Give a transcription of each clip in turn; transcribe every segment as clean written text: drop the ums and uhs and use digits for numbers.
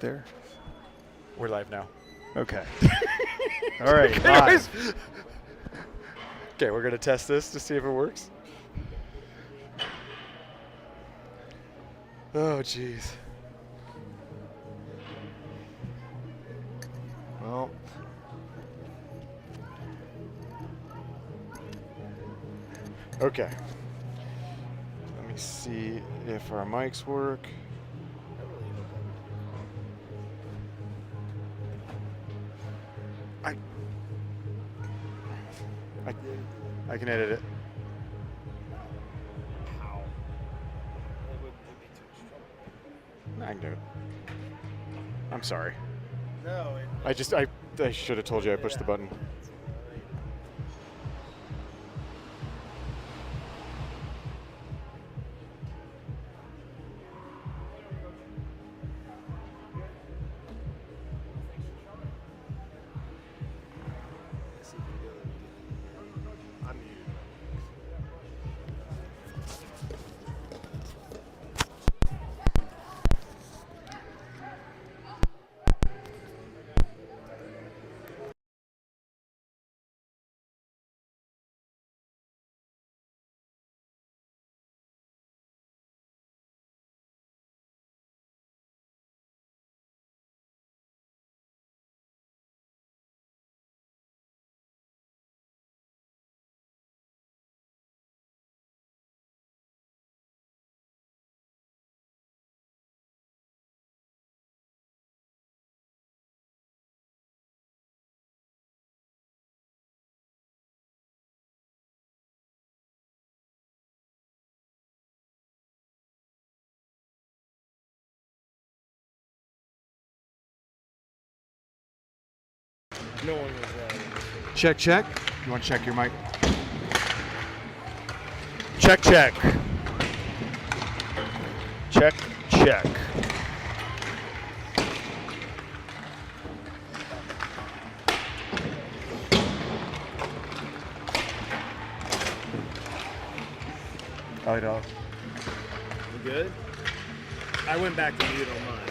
there? We're live now. Okay. All right, live. Okay, we're gonna test this to see if it works. Oh, jeez. Well, Okay. Let me see if our mics work. I I can edit it. I can do it. I'm sorry. No, I should have told you I pushed the button. no one was check, check. You want to check your mic? Check, check. Check, check. I know. You good? I went back to mute on mine.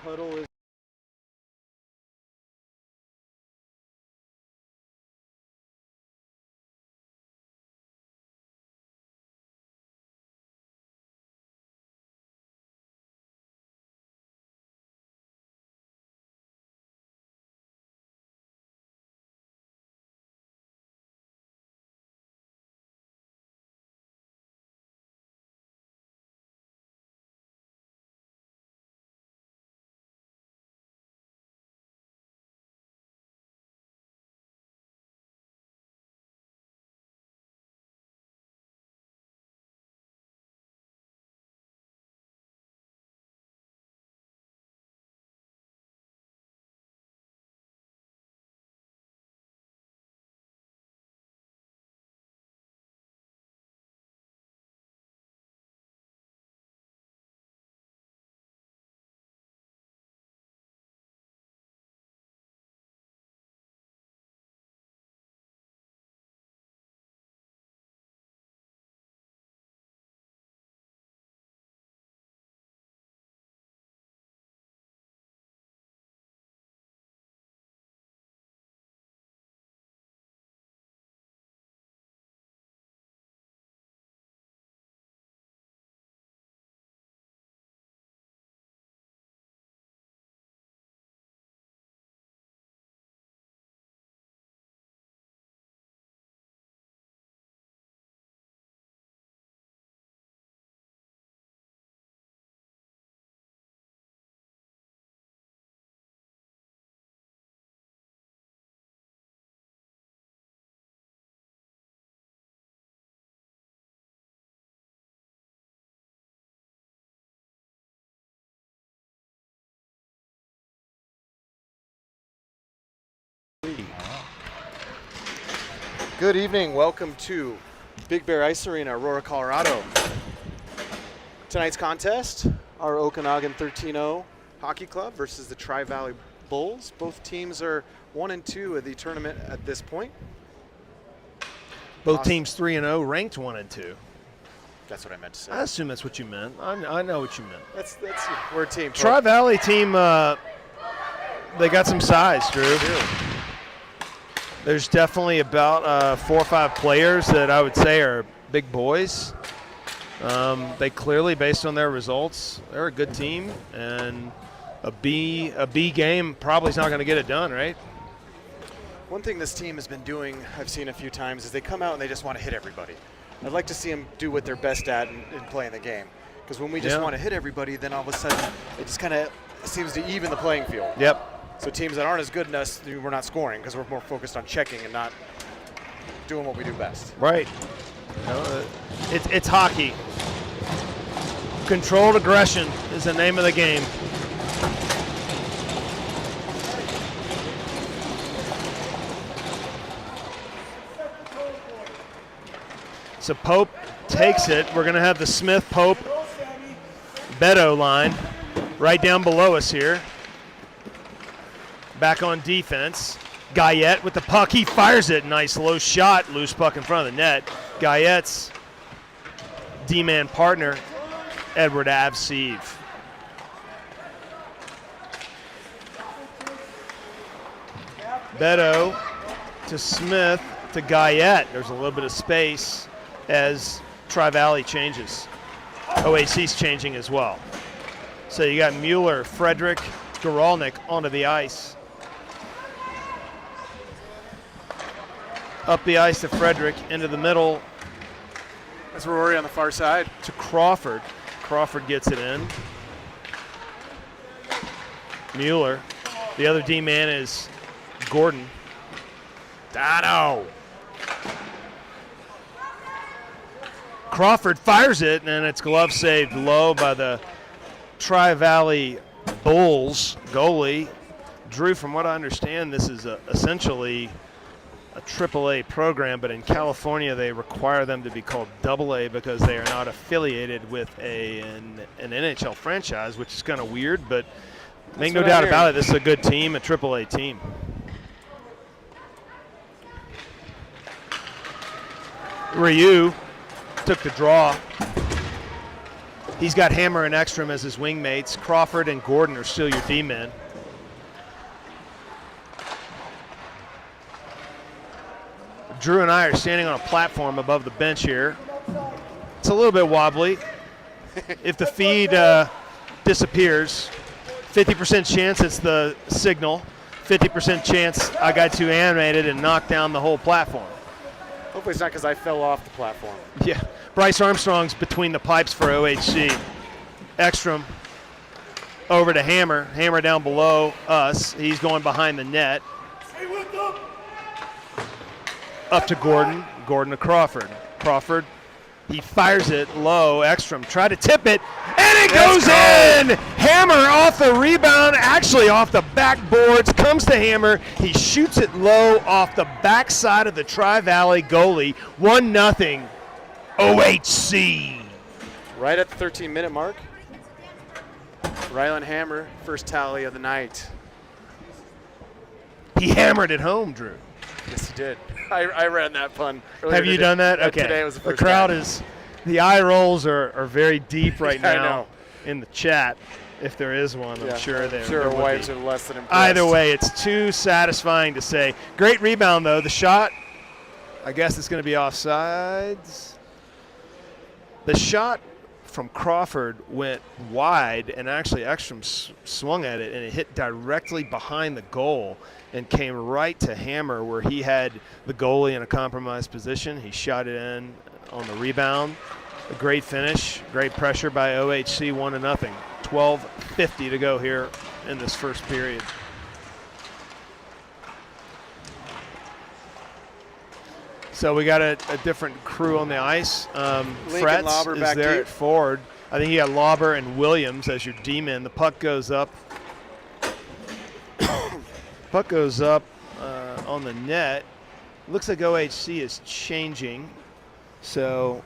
Huddle is Good evening. Welcome to Big Bear Ice Arena, Aurora, Colorado. Tonight's contest, our Okanagan 13-0 Hockey Club versus the Tri-Valley Bulls. Both teams are 1-2 of the tournament at this point. Both teams 3-0, ranked 1-2. That's what I meant to say. I assume that's what you meant. I know what you meant. That's we're a team. Tri-Valley team, they got some size, Drew. There's definitely about 4 or 5 players that I would say are big boys. They clearly, based on their results, they're a good team, and a B game probably is not going to get it done, right? One thing this team has been doing, I've seen a few times, is they come out and they just want to hit everybody. I'd like to see them do what they're best at in playing the game. Because when we just want to hit everybody, then all of a sudden it just kind of seems to even the playing field. Yep. So teams that aren't as good as us, we're not scoring because we're more focused on checking and not doing what we do best. Right. It's hockey. Controlled aggression is the name of the game. So Pope takes it. We're going to have the Smith-Pope-Beto line right down below us here. Back on defense. Guyette with the puck. He fires it. Nice low shot. Loose puck in front of the net. Guyette's D-man partner, Edward Avseev. Beto to Smith to Guyette. There's a little bit of space as Tri-Valley changes. OHC's changing as well. So you got Mueller, Frederick, Goralnik onto the ice. Up the ice to Frederick, into the middle. That's Rory on the far side. To Crawford. Crawford gets it in. Mueller. The other D-man is Gordon. Dano. Crawford fires it, and it's glove saved low by the Tri-Valley Bulls goalie. Drew, from what I understand, this is essentially a AAA program, but in California they require them to be called AA because they are not affiliated with an NHL franchise, which is kind of weird, but make no doubt about it, this is a good team, a AAA team. Ryu took the draw. He's got Hammer and Ekstrom as his wingmates. Crawford and Gordon are still your D-men. Drew and I are standing on a platform above the bench here. It's a little bit wobbly. If the feed disappears, 50% chance it's the signal, 50% chance I got too animated and knocked down the whole platform. Hopefully it's not because I fell off the platform. Yeah, Bryce Armstrong's between the pipes for OHC. Ekstrom over to Hammer. Hammer down below us. He's going behind the net. Up to Gordon. Gordon to Crawford. Crawford, he fires it low. Ekstrom tried to tip it, and it goes in! Hammer off the rebound, actually off the backboards, comes to Hammer. He shoots it low off the backside of the Tri-Valley goalie. 1-0 OHC. Right at the 13-minute mark. Rylan Hammer, first tally of the night. He hammered it home, Drew. Yes, he did. I ran that pun earlier. Have you today. done that? Okay. Today was the first crowd time. is, the eye rolls are very deep right I now know. in the chat. If there is one, I'm sure there our would wives be. are less than impressed. Either way, it's too satisfying to say. Great rebound, though. The shot, I guess it's going to be offsides. The shot from Crawford went wide, and actually Ekstrom swung at it, and it hit directly behind the goal and came right to Hammer, where he had the goalie in a compromised position. He shot it in on the rebound. A great finish, great pressure by OHC, 1-0. 12:50 to go here in this first period. So we got a different crew on the ice. Fretz Lauber is back there deep. at forward. I think you got Lauber and Williams as your D-men. The puck goes up. Puck goes up on the net. Looks like OHC is changing. So,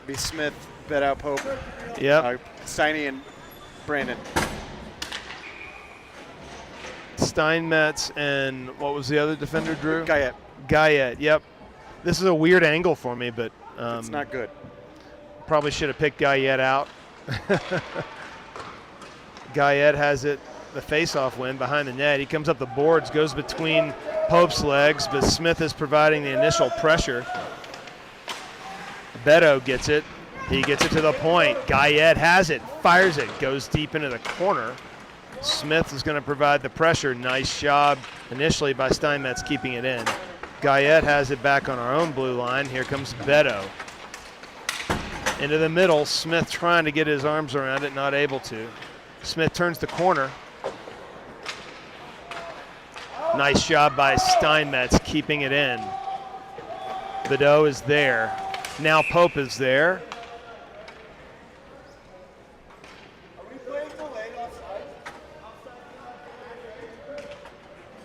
Be Smith, Bedow, Pope, yep. Steiny, and Brandon. Steinmetz and what was the other defender, Drew? Guyette. Guyette, yep. This is a weird angle for me, but It's not good. probably should have picked Guyette out. Guyette has it, the face-off win behind the net. He comes up the boards, goes between Pope's legs, but Smith is providing the initial pressure. Beto gets it. He gets it to the point. Guyette has it, fires it, goes deep into the corner. Smith is going to provide the pressure. Nice job initially by Steinmetz keeping it in. Guyette has it back on our own blue line. Here comes Beto. Into the middle. Smith trying to get his arms around it, not able to. Smith turns the corner. Nice job by Steinmetz keeping it in. Beto is there. Now Pope is there.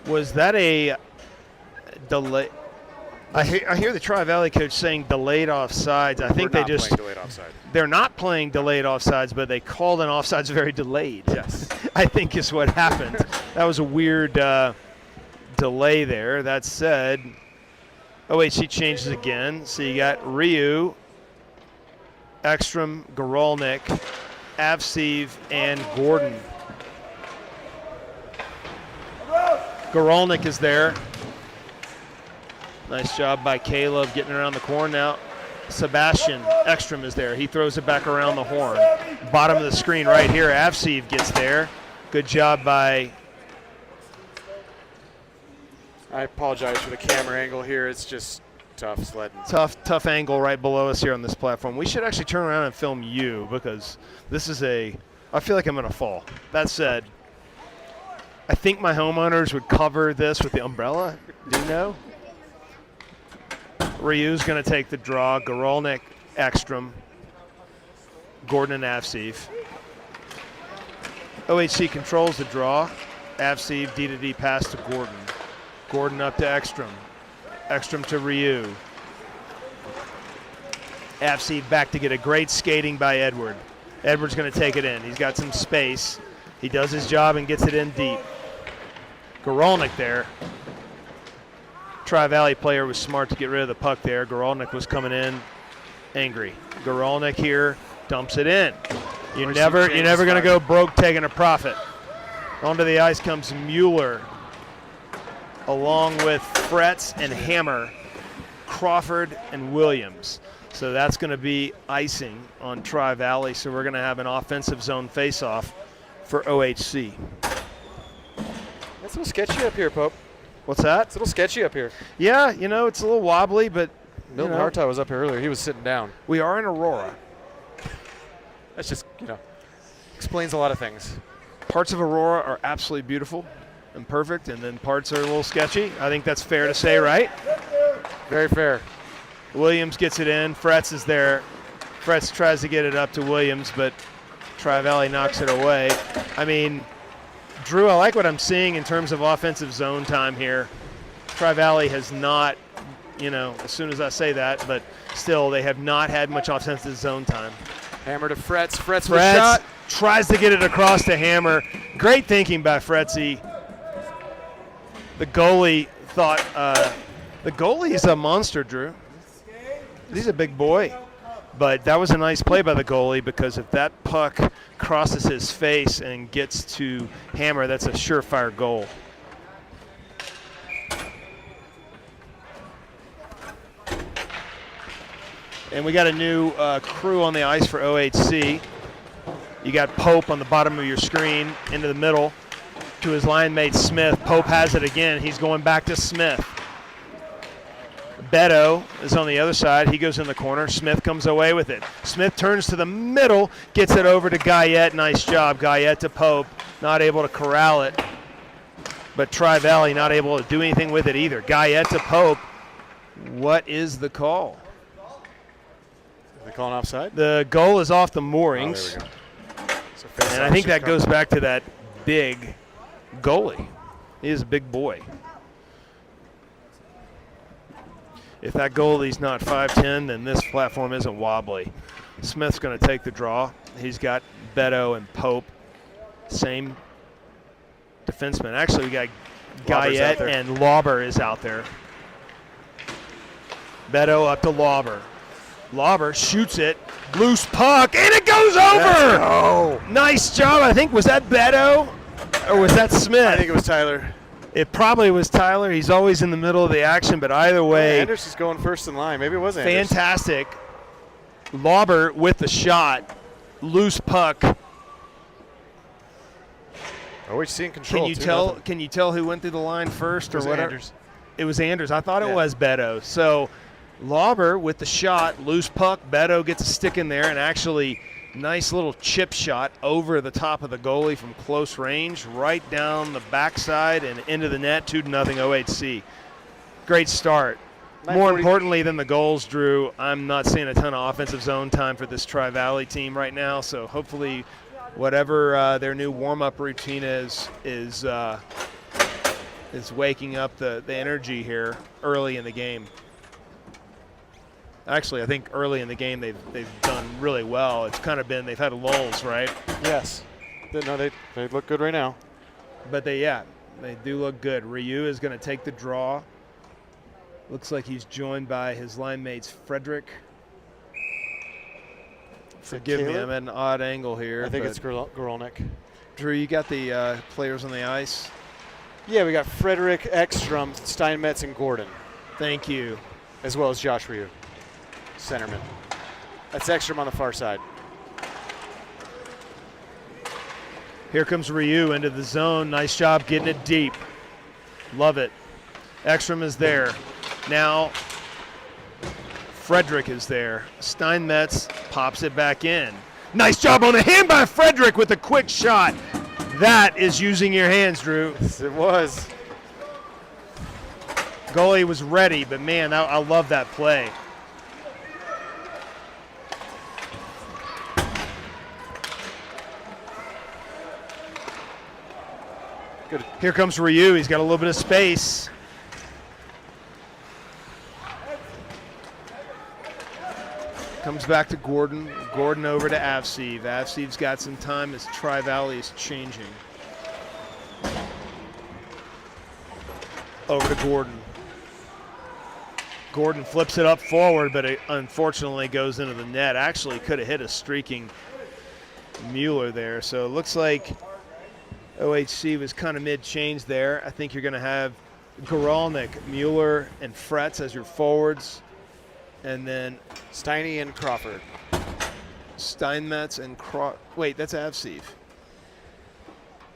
Was that a delay? I hear the Tri-Valley coach saying delayed offsides. I think We're they not just playing delayed offside. they're not playing delayed offsides, but they called an offsides very delayed. Yes. I think is what happened. That was a weird delay there. That said, OHC changes again. So you got Ryu, Ekstrom, Gorolnik, Avseev, and Gordon. Gorolnik is there. Nice job by Caleb getting around the corner now. Sebastian Ekstrom is there. He throws it back around the horn. Bottom of the screen right here, Avseev gets there. Good job by... I apologize for the camera angle here. It's just tough sledding. Tough angle right below us here on this platform. We should actually turn around and film you because this is I feel like I'm going to fall. That said, I think my homeowners would cover this with the umbrella. Do you know? Ryu's going to take the draw. Gorolnik, Ekstrom, Gordon, and Avseev. OHC controls the draw. Avseev, D-to-D pass to Gordon. Gordon up to Ekstrom. Ekstrom to Ryu. Avseev back to get a great skating by Edward. Edward's going to take it in. He's got some space. He does his job and gets it in deep. Gorolnik there. Tri-Valley player was smart to get rid of the puck there. Gorolnik was coming in angry. Gorolnik here dumps it in. You're never going to go broke taking a profit. Onto the ice comes Mueller, along with Fretz and Hammer, Crawford and Williams. So that's going to be icing on Tri-Valley. So we're going to have an offensive zone face-off for OHC. It's a little sketchy up here, Pope. What's that? It's a little sketchy up here. Yeah, it's a little wobbly, but Milton Hartog was up here earlier. He was sitting down. we are in Aurora. That's just, explains a lot of things. Parts of Aurora are absolutely beautiful and perfect, and then parts are a little sketchy. I think that's fair to say, right? Very fair. Williams gets it in. Fretz is there. Fretz tries to get it up to Williams, but Tri-Valley knocks it away. I mean, Drew, I like what I'm seeing in terms of offensive zone time here. Tri-Valley has not, as soon as I say that, but still they have not had much offensive zone time. Hammer to Fretz. Fretz with a shot. Tries to get it across to Hammer. Great thinking by Fretzy. The goalie thought, the goalie's a monster, Drew. He's a big boy. But that was a nice play by the goalie because if that puck crosses his face and gets to Hammer, that's a surefire goal. And we got a new crew on the ice for OHC. You got Pope on the bottom of your screen, into the middle to his line mate Smith. Pope has it again. He's going back to Smith. Beto is on the other side. He goes in the corner. Smith comes away with it. Smith turns to the middle, gets it over to Guyette. Nice job, Guyette to Pope. Not able to corral it. But Tri-Valley not able to do anything with it either. Guyette to Pope. What is the call? Are they calling offside? The goal is off the Oh, moorings. there we go. So face And off I think should that come. goes back to that big goalie. He is a big boy. if that goalie's not 5'10", then this platform isn't wobbly. Smith's going to take the draw. He's got Beto and Pope, same defenseman. Actually, we got Guyette and Lauber is out there. Beto up to Lauber. Lauber shoots it, loose puck, and it goes over! Oh, Nice job. I think, was that Beto or was that Smith? I think it was Tyler. It probably was Tyler. He's always in the middle of the action, but either way. Anders is going first in line. Maybe it was Anders. Fantastic. Lauber with the shot, loose puck. OHC in control. Can you tell who went through the line first or whatever? Anders. It was Anders. I thought it was Beto. So Lauber with the shot, loose puck. Beto gets a stick in there, and actually nice little chip shot over the top of the goalie from close range, right down the backside and into the net. 2-0 OHC. Great start. More importantly than the goals, Drew, I'm not seeing a ton of offensive zone time for this Tri-Valley team right now. So hopefully, whatever their new warm-up routine is waking up the energy here early in the game. Actually, I think early in the game they've done really well. It's kind of been they've had lulls, right? Yes. No, they look good right now. But they do look good. Ryu is going to take the draw. Looks like he's joined by his line mates Frederick. Forgive me, I'm at an odd angle here. I think it's Gorolnik. Drew, you got the players on the ice? Yeah, we got Frederick, Ekstrom, Steinmetz, and Gordon. Thank you. As well as Josh Ryu, centerman. That's Ekstrom on the far side. Here comes Ryu into the zone. Nice job getting it deep. Love it. Ekstrom is there. Now Frederick is there. Steinmetz pops it back in. Nice job on the hand by Frederick with a quick shot. That is using your hands, Drew. Yes, it was. Goalie was ready, but man, I love that play. Good. Here comes Ryu. He's got a little bit of space. Comes back to Gordon. Gordon over to Avseev. Avseev's got some time as Tri-Valley is changing. Over to Gordon. Gordon flips it up forward, but it unfortunately goes into the net. Actually could have hit a streaking Mueller there. So it looks like OHC was kind of mid-change there. I think you're going to have Gorolnik, Mueller, and Fretz as your forwards. And then Steiny and Crawford. Steinmetz and wait, that's Avseev. Is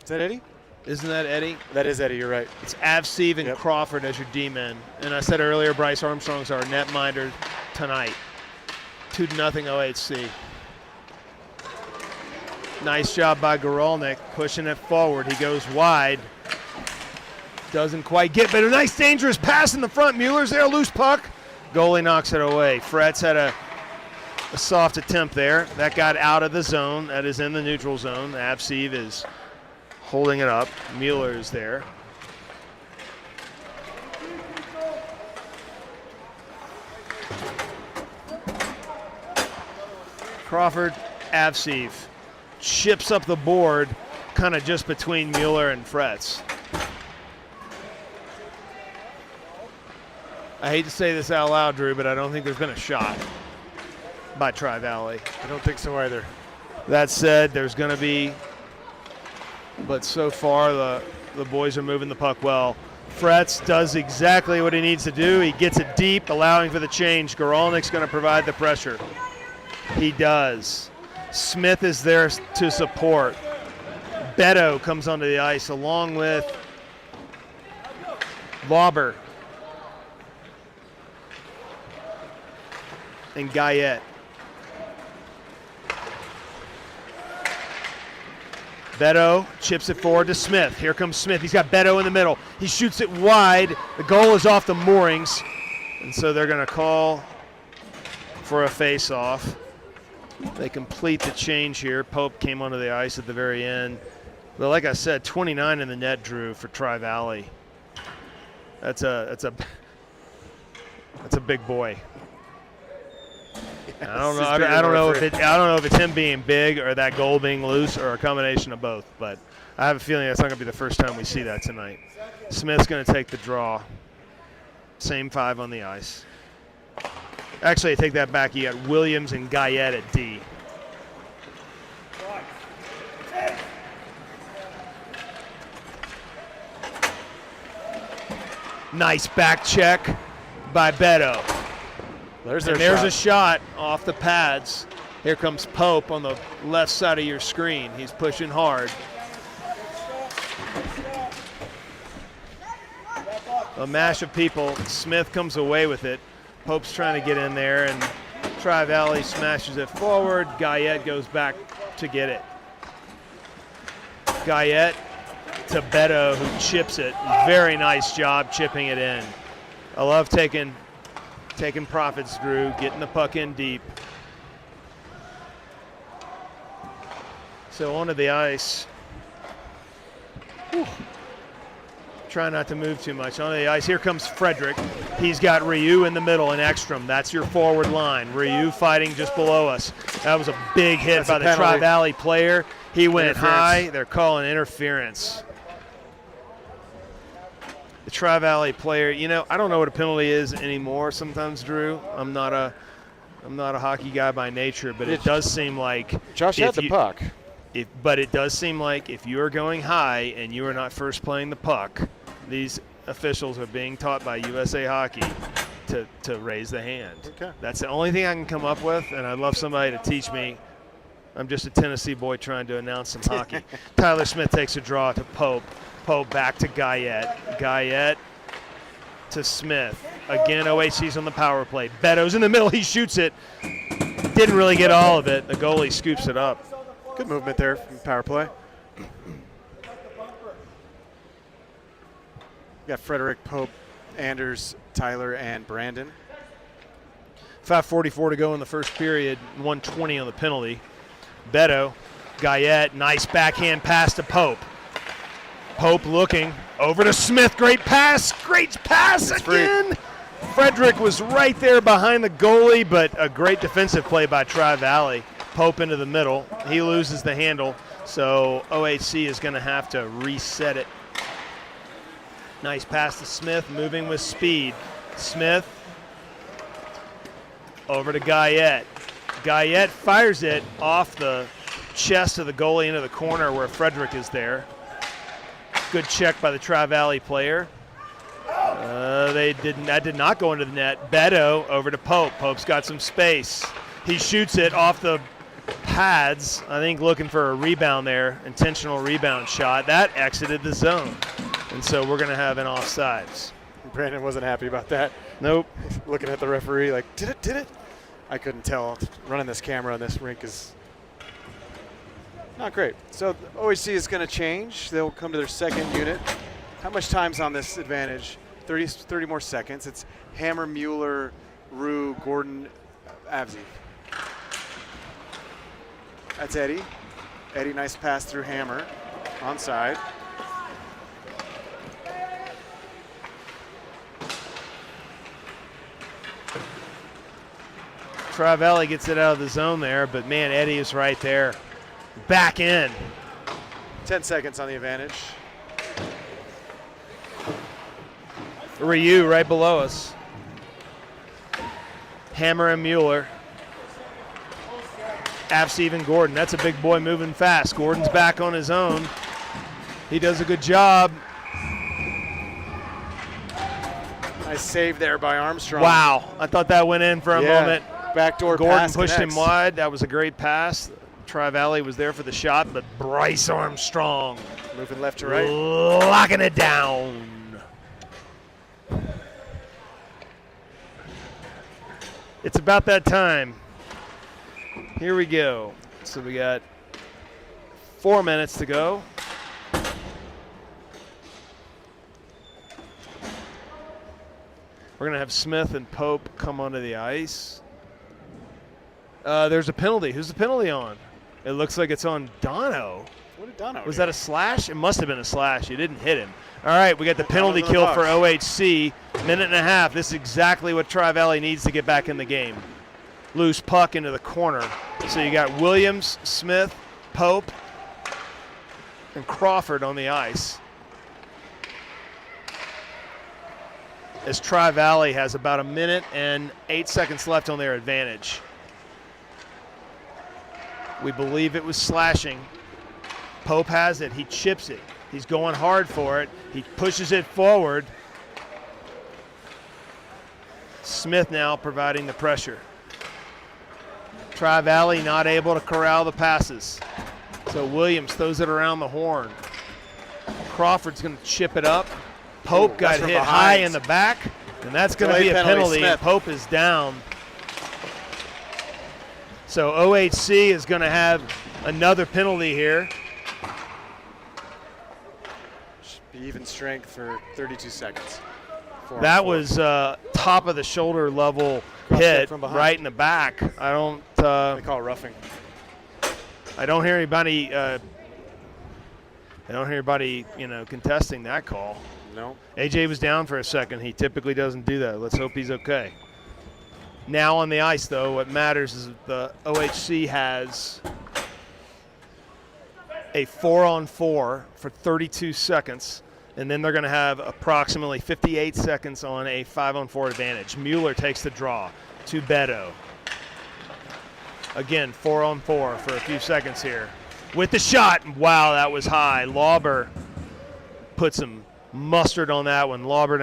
that Eddie? Isn't that Eddie? That is Eddie, you're right. It's Avseev and Crawford as your D-men. And I said earlier, Bryce Armstrong's our netminder tonight. 2-0 OHC. Nice job by Gorolnik, pushing it forward. He goes wide. Doesn't quite get, but a nice dangerous pass in the front. Mueller's there, loose puck. Goalie knocks it away. Fretz had a soft attempt there. That got out of the zone. That is in the neutral zone. Avseev is holding it up. Mueller is there. Crawford, Avseev chips up the board, kind of just between Mueller and Fretz. I hate to say this out loud, Drew, but I don't think there's been a shot by Tri-Valley. I don't think so either. That said, there's going to be, but so far the boys are moving the puck well. Fretz does exactly what he needs to do. He gets it deep, allowing for the change. Gorolnik's going to provide the pressure. He does. Smith is there to support. Beto comes onto the ice along with Lauber and Guyette. Beto chips it forward to Smith. Here comes Smith. He's got Beto in the middle. He shoots it wide. The goal is off the moorings. And so they're going to call for a face-off. They complete the change here. Pope came onto the ice at the very end. But like I said, 29 in the net, Drew, for Tri-Valley. That's a That's a big boy. Yes, I don't know. he's I bigger don't than know our if friend. I don't know if it's him being big or that goal being loose or a combination of both. But I have a feeling that's not going to be the first time we see that tonight. Smith's going to take the draw. Same 5 on the ice. Actually, I take that back. You got Williams and Guyette at D. Nice back check by Beto. There's And there's a shot off the pads. Here comes Pope on the left side of your screen. He's pushing hard. A mash of people. Smith comes away with it. Pope's trying to get in there, and Tri-Valley smashes it forward. Guyette goes back to get it. Guyette to Beto, who chips it. Very nice job chipping it in. I love taking profits, Drew, getting the puck in deep. So onto the ice. Whew. Try not to move too much. Onto the ice. Here comes Frederick. He's got Ryu in the middle and Ekstrom. That's your forward line. Ryu fighting just below us. That was a big hit That's by a the penalty. Tri-Valley player. He went Interference. high. They're calling interference. The Tri-Valley player, you know, I don't know what a penalty is anymore sometimes, Drew. I'm not a hockey guy by nature, but it does seem like Josh if had the you- puck. But it does seem like if you are going high and you are not first playing the puck, these officials are being taught by USA Hockey to raise the hand. Okay. That's the only thing I can come up with, and I'd love somebody to teach me. I'm just a Tennessee boy trying to announce some hockey. Tyler Smith takes a draw to Pope. Pope back to Guyette. Guyette to Smith. Again, OHC's on the power play. Beto's in the middle. He shoots it. Didn't really get all of it. The goalie scoops it up. Good movement there from power play. Got Frederick, Pope, Anders, Tyler, and Brandon. 5:44 to go in the first period. 1:20 on the penalty. Beto, Guyette, nice backhand pass to Pope. Pope looking over to Smith. Great pass It's free. again. Frederick was right there behind the goalie, but a great defensive play by Tri-Valley. Pope into the middle. He loses the handle, so OHC is going to have to reset it. Nice pass to Smith, moving with speed. Smith over to Guyette. Guyette fires it off the chest of the goalie into the corner where Frederick is there. Good check by the Tri-Valley player. That did not go into the net. Beto over to Pope. Pope's got some space. He shoots it off the pads, I think looking for a rebound there, intentional rebound shot. That exited the zone. And so we're going to have an offsides. Brandon wasn't happy about that. Nope. Looking at the referee like, did it? I couldn't tell. Running this camera on this rink is not great. So OHC is going to change. They'll come to their second unit. How much time's on this advantage? 30 more seconds. It's Hammer, Mueller, Rue, Gordon, Avzi. That's Eddie. Eddie, nice pass through Hammer. Onside. Tri-Valley gets it out of the zone there, but man, Eddie is right there. Back in. 10 seconds on the advantage. Ryu right below us. Hammer and Mueller. Avsi and Gordon. That's a big boy moving fast. Gordon's back on his own. He does a good job. Nice save there by Armstrong. Wow. I thought that went in for a moment. Backdoor Gordon pass pushed connects. him wide. That was a great pass. Tri-Valley was there for the shot, but Bryce Armstrong Moving left to right. locking it down. It's about that time. Here we go. So we got 4 minutes to go. We're going to have Smith and Pope come onto the ice. There's a penalty. Who's the penalty on? It looks like it's on Dono. What had done over Was here? that a slash? It must have been a slash. You didn't hit him. All right, we got the penalty was in the kill for box. OHC. Minute and a half. This is exactly what Tri-Valley needs to get back in the game. Loose puck into the corner. So you got Williams, Smith, Pope, and Crawford on the ice. As Tri-Valley has about a minute and 8 seconds left on their advantage. We believe it was slashing. Pope has it. He chips it. He's going hard for it. He pushes it forward. Smith now providing the pressure. Tri-Valley not able to corral the passes. So Williams throws it around the horn. Crawford's going to chip it up. Pope got from hit behind. high in the back, and that's going to be Delayed a penalty. Smith. And Pope is down. So OHC is going to have another penalty here. Should be even strength for 32 seconds. 4 on That 4. was top of the shoulder level Cross check hit from behind. right in the back. I don't They call it roughing. hear anybody contesting that call. No. AJ was down for a second. He typically doesn't do that. Let's hope he's okay. Now on the ice, though, what matters is the OHC has a 4-on-4 for 32 seconds, and then they're going to have approximately 58 seconds on a 5-on-4 advantage. Mueller takes the draw to Beto. Again, 4-on-4 for a few seconds here. With the shot, wow, that was high. Lauber put some mustard on that one. Lauber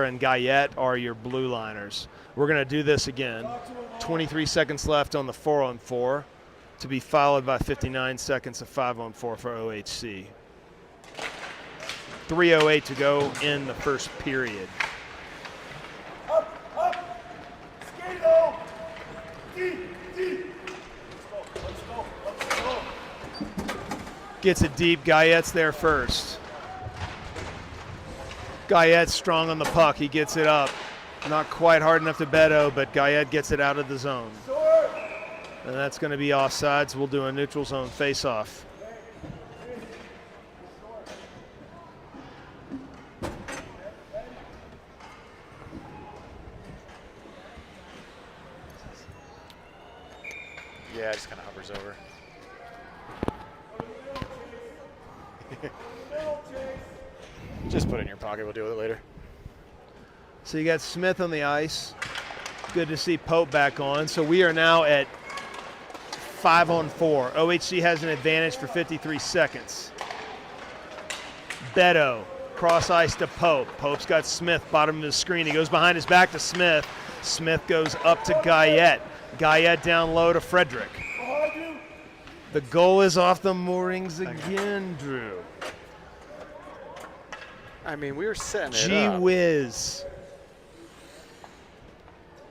and Guyette are your blue liners. We're going to do this again. 23 seconds left on the 4-on-4 to be followed by 59 seconds of 5-on-4 for OHC. 3:08 to go in the first period. Gets it deep. Guyette's there first. Guyette's strong on the puck. He gets it up. Not quite hard enough to Beto, but Guyette gets it out of the zone. And that's going to be offsides. We'll do a neutral zone face-off. Yeah, it just kind of hovers over. Just put it in your pocket. We'll deal with it later. So you got Smith on the ice. Good to see Pope back on. So we are now at 5-on-4. OHC has an advantage for 53 seconds. Beto, cross ice to Pope. Pope's got Smith, bottom of the screen. He goes behind his back to Smith. Smith goes up to Guyette. Guyette down low to Frederick. The goal is off the moorings again, Drew. I mean, we were setting it Gee up. whiz.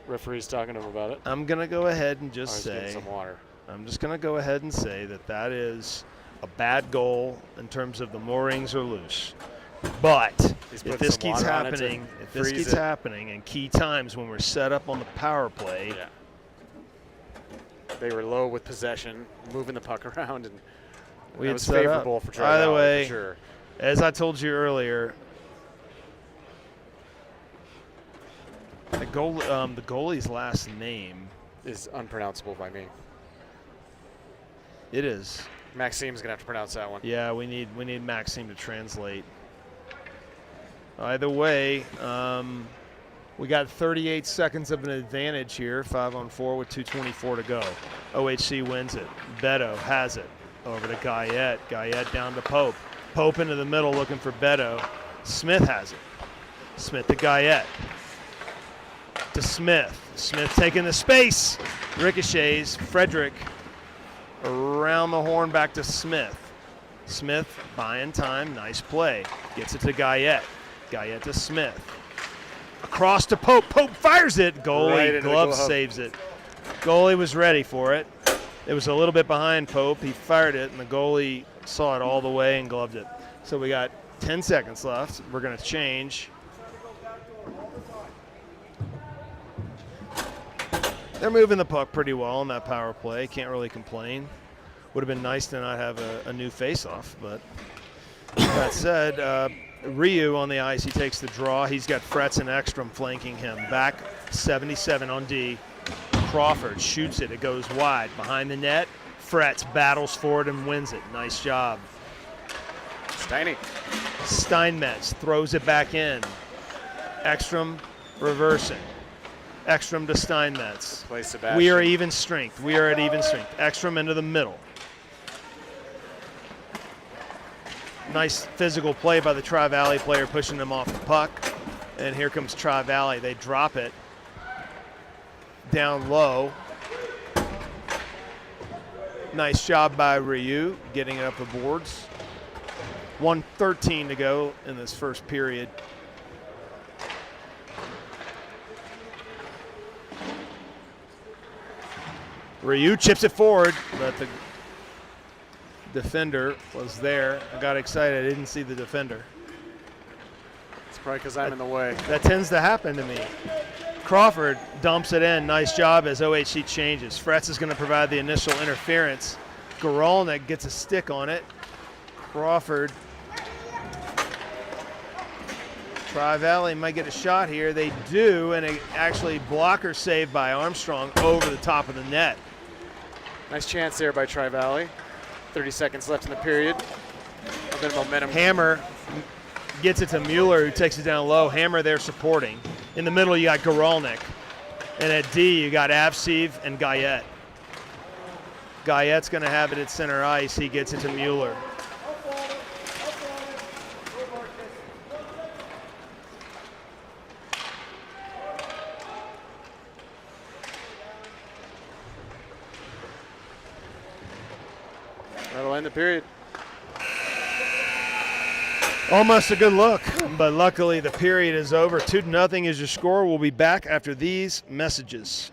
Referee's talking to him about it. I'm going to go ahead and Oh, just he's getting say, some water. I'm just going to go ahead and say that that is a bad goal in terms of the moorings are loose. But He's if putting this some keeps water on it to happening, if this freeze keeps it. happening in key times when we're set up on the power play, Yeah. They were low with possession, moving the puck around, and we that had was set up. favorable for Tri-Valley, Either way, for sure. as I told you earlier, the goalie's last name, Is unpronounceable by me. it is. Maxime's gonna have to pronounce that one. Yeah, we need Maxime to translate. Either way, we got 38 seconds of an advantage here, 5-on-4 with 2:24 to go. OHC wins it. Beto has it over to Guyette. Guyette down to Pope. Pope into the middle looking for Beto. Smith has it. Smith to Guyette. To Smith. Smith taking the space. Ricochets. Frederick around the horn back to Smith. Smith buying time. Nice play. Gets it to Guyette. Guyette to Smith. Across to Pope. Pope fires it. Goalie Right into the glove glove. saves it. Goalie was ready for it. It was a little bit behind Pope. He fired it, and the goalie saw it all the way and gloved it. So we got 10 seconds left. We're going to change. They're moving the puck pretty well on that power play. Can't really complain. Would have been nice to not have a new face-off, but that said, Ryu on the ice, he takes the draw. He's got Fretz and Ekstrom flanking him. Back 77 on D. Crawford shoots it. It goes wide. Behind the net, Fretz battles for it and wins it. Nice job. Steinmetz throws it back in. Ekstrom reversing. Ekstrom to Steinmetz. Play Sebastian. We are even strength. We are at even strength. Ekstrom into the middle. Nice physical play by the Tri-Valley player pushing them off the puck. And here comes Tri-Valley. They drop it down low. Nice job by Ryu getting it up the boards. 1:13 to go in this first period. Ryu chips it forward, but the defender was there. I got excited. I didn't see the defender. It's probably because I'm in the way. That tends to happen to me. Crawford dumps it in. Nice job as OHC changes. Fretz is going to provide the initial interference. Goralnik gets a stick on it. Crawford. Tri-Valley might get a shot here. They do, and actually blocker save by Armstrong over the top of the net. Nice chance there by Tri-Valley. 30 seconds left in the period. A bit of momentum. Hammer gets it to Mueller, who takes it down low. Hammer there supporting. In the middle, you got Goralnik. And at D, you got Avseev and Guyette. Guyette's going to have it at center ice. He gets it to Mueller. That'll end the period. Almost a good look, but luckily the period is over. 2-0 is your score. We'll be back after these messages.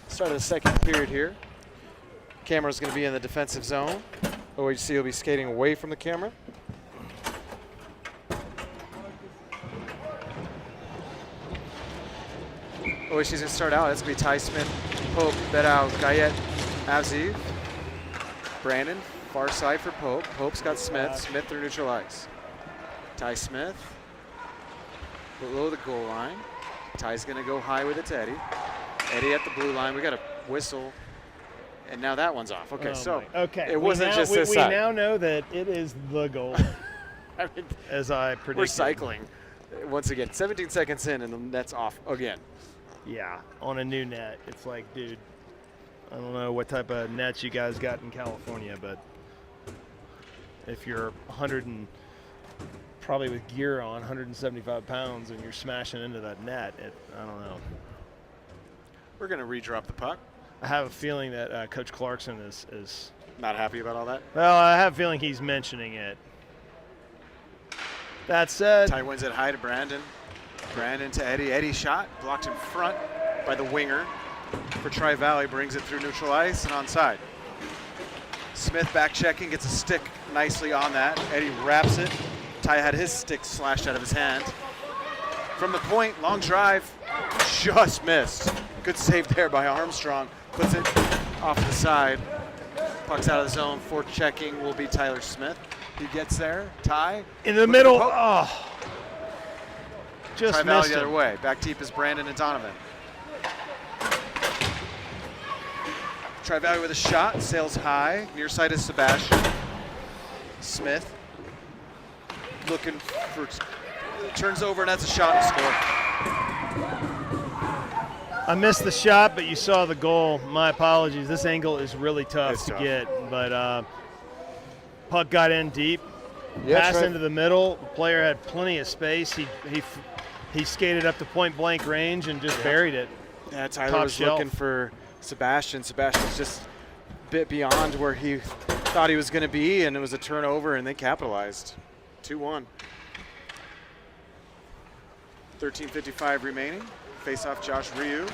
Start of the second period here. Camera's going to be in the defensive zone. OHC will be skating away from the camera. OHC's going to start out. It's going to be Ty Smith, Pope, Bedau, Guyette, Avseev, Brandon, far side for Pope. Pope's got Smith. Smith through neutral ice. Ty Smith below the goal line. Ty's going to go high with it to Eddie. Eddie at the blue line. We got a whistle, and now that one's off. Okay, it wasn't just this side. We now know that it is the goal, I mean, as I predicted. we're cycling once again. 17 seconds in, and the net's off again. Yeah, on a new net. It's like, dude, I don't know what type of nets you guys got in California, but if you're 100 and probably with gear on, 175 pounds, and you're smashing into that net, I don't know. We're going to redrop the puck. I have a feeling that Coach Clarkson is Not happy about all that? well, I have a feeling he's mentioning it. That said, Ty wins it high to Brandon. Brandon to Eddie. Eddie shot, blocked in front by the winger for Tri-Valley, brings it through neutral ice and onside. Smith back checking, gets a stick nicely on that. Eddie wraps it. Ty had his stick slashed out of his hand. From the point, long drive, Just missed. Good save there by Armstrong. Puts it off to the side. Puck's out of the zone. Forechecking will be Tyler Smith. He gets there. Tie. In the Look at middle. poke. Oh. Just Tri-Valley missed the other him. way. Back deep is Brandon and Donovan. Tri-Valley with a shot. Sails high. Near side is Sebastian. Smith. Looking for. Turns over and that's a shot and score. I missed the shot, but you saw the goal. My apologies. This angle is really tough It's to tough. get, but puck got in deep. Yeah, Pass Tri- into the middle. The player had plenty of space. He skated up to point blank range and just buried it. Yeah, Tyler Top was shelf. looking for Sebastian. Sebastian's just a bit beyond where he thought he was going to be, and it was a turnover, and they capitalized. 2-1. 13:55 remaining. Face-off, Josh Ryu.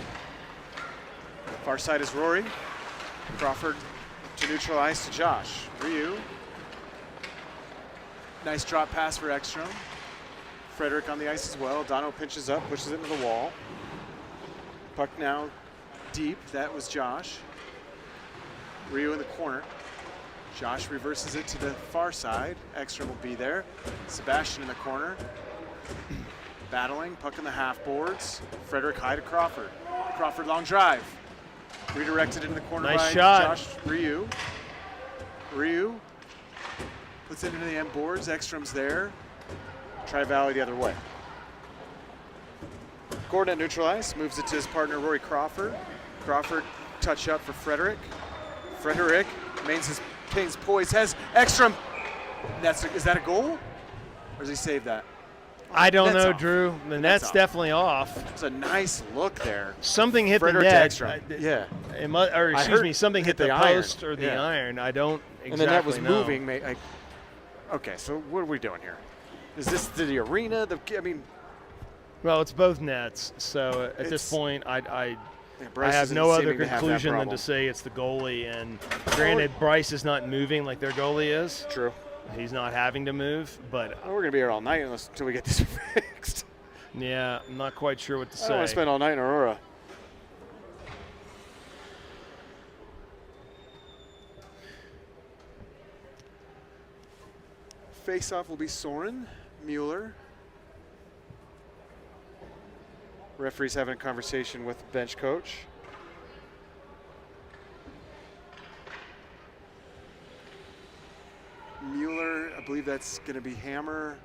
Far side is Rory. Crawford to neutral ice to Josh. Ryu. Nice drop pass for Ekstrom. Frederick on the ice as well. Dono pinches up, pushes it into the wall. Puck now deep. That was Josh. Ryu in the corner. Josh reverses it to the far side. Ekstrom will be there. Sebastian in the corner. Battling, puck in the half boards. Frederick high to Crawford. Crawford long drive. Redirected into the corner Nice by shot. Josh Ryu. Ryu puts it into the end boards. Ekstrom's there. Tri-Valley the other way. Gordon at neutral ice, moves it to his partner Rory Crawford. Crawford touch up for Frederick. Frederick maintains poise, has Ekstrom. Is that a goal? Or does he save that? I don't Net's know, off. Drew. The Net's net's off. definitely off. It's a nice look there. Something hit Frederick the to net. Ekstrom. Yeah. Or I excuse heard me, something hit hit the the iron. post or the Yeah. iron. I don't exactly And the net was know. moving. Okay, so what are we doing here? Is this the arena? Well, it's both nets. So at this It's- point, I Yeah, Bryce have isn't no other seeming to have that conclusion than problem. to say it's the goalie. And granted, Bryce is not moving like their goalie is. True. He's not having to move, but We're going to be here all night until we get this fixed. yeah, I'm not quite sure what to I don't want say. to spend all night in Aurora. Face-off will be Soren, Mueller. Referee's having a conversation with the bench coach. Mueller, I believe that's going to be Hammer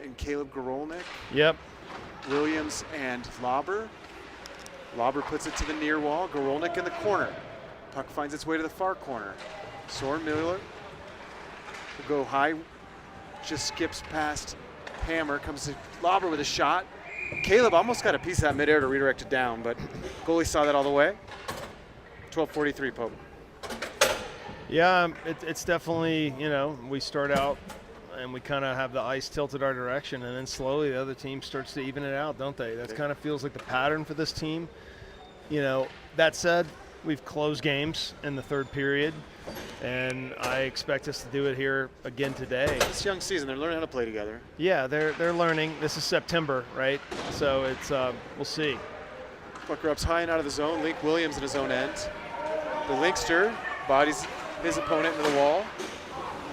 and Caleb Gorolnik. Yep. Williams and Lauber. Lauber puts it to the near wall. Gorolnik in the corner. Puck finds its way to the far corner. Soren Miller will go high. Just skips past Hammer. Comes to Lauber with a shot. Caleb almost got a piece of that midair to redirect it down, but goalie saw that all the way. 12:43, Pope. Yeah, it's definitely, we start out and we kind of have the ice tilted our direction, and then slowly the other team starts to even it out, don't they? That kind of feels like the pattern for this team. That said, we've closed games in the third period, and I expect us to do it here again today. This young season, they're learning how to play together. Yeah, they're learning. This is September, right? So it's we'll see. Puck rubs high and out of the zone. Link Williams in his own end. The Linkster bodies his opponent into the wall.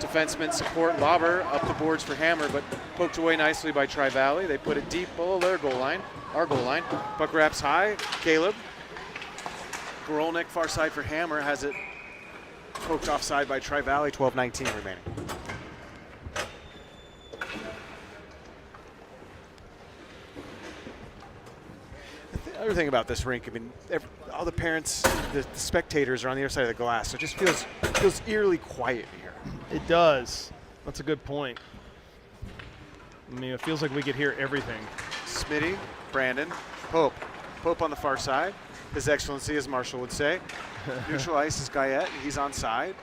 Defensemen support Lauber up the boards for Hammer, but poked away nicely by Tri-Valley. They put it deep below their goal line, our goal line. Puck wraps high. Caleb. Gorolnik far side for Hammer, has it poked offside by Tri-Valley. 12:19 remaining. The other thing about this rink, all the parents, the spectators are on the other side of the glass, so it just feels eerily quiet here. It does. That's a good point. It feels like we could hear everything. Smitty, Brandon, Pope. Pope on the far side. His Excellency, as Marshall would say. Neutral ice is Guyette. He's on side.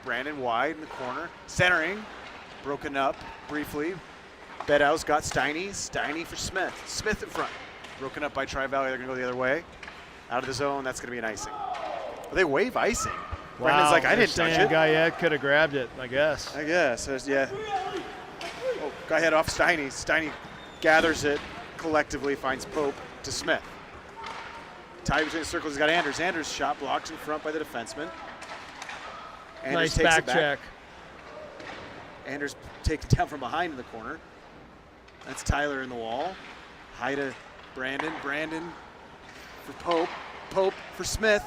Brandon wide in the corner. Centering. Broken up briefly. Beddows got Steiny. Steiny for Smith. Smith in front. Broken up by Tri-Valley. They're going to go the other way. Out of the zone. That's going to be an icing. Well, they wave icing. Brandon's like, I didn't touch it. Guyette could have grabbed it, I guess. I guess. Yeah. Oh, Guyette off Steiny. Steiny gathers it collectively, finds Pope. to Smith. Tie between the circles, he's got Anders. Anders' shot blocked in front by the defenseman. Anders Nice takes back it back. check. Anders takes it down from behind in the corner. That's Tyler in the wall. High to Brandon. Brandon for Pope. Pope for Smith.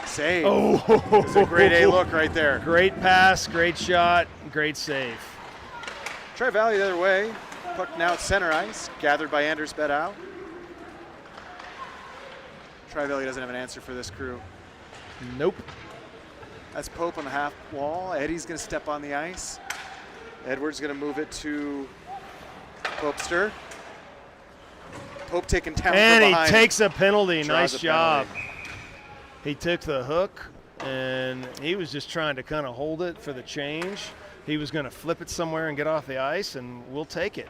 Save. Oh, It's a great A look right there. Great pass, great shot, great save. Tri-Valley the other way. Puck now at center ice. Gathered by Anders Bedau. Tri-Valley doesn't have an answer for this crew. Nope. That's Pope on the half wall. Eddie's going to step on the ice. Edwards going to move it to Popester. Pope taken down And from he behind. takes a penalty. Draws Nice a job. penalty. He took the hook, and he was just trying to kind of hold it for the change. He was going to flip it somewhere and get off the ice, and we'll take it.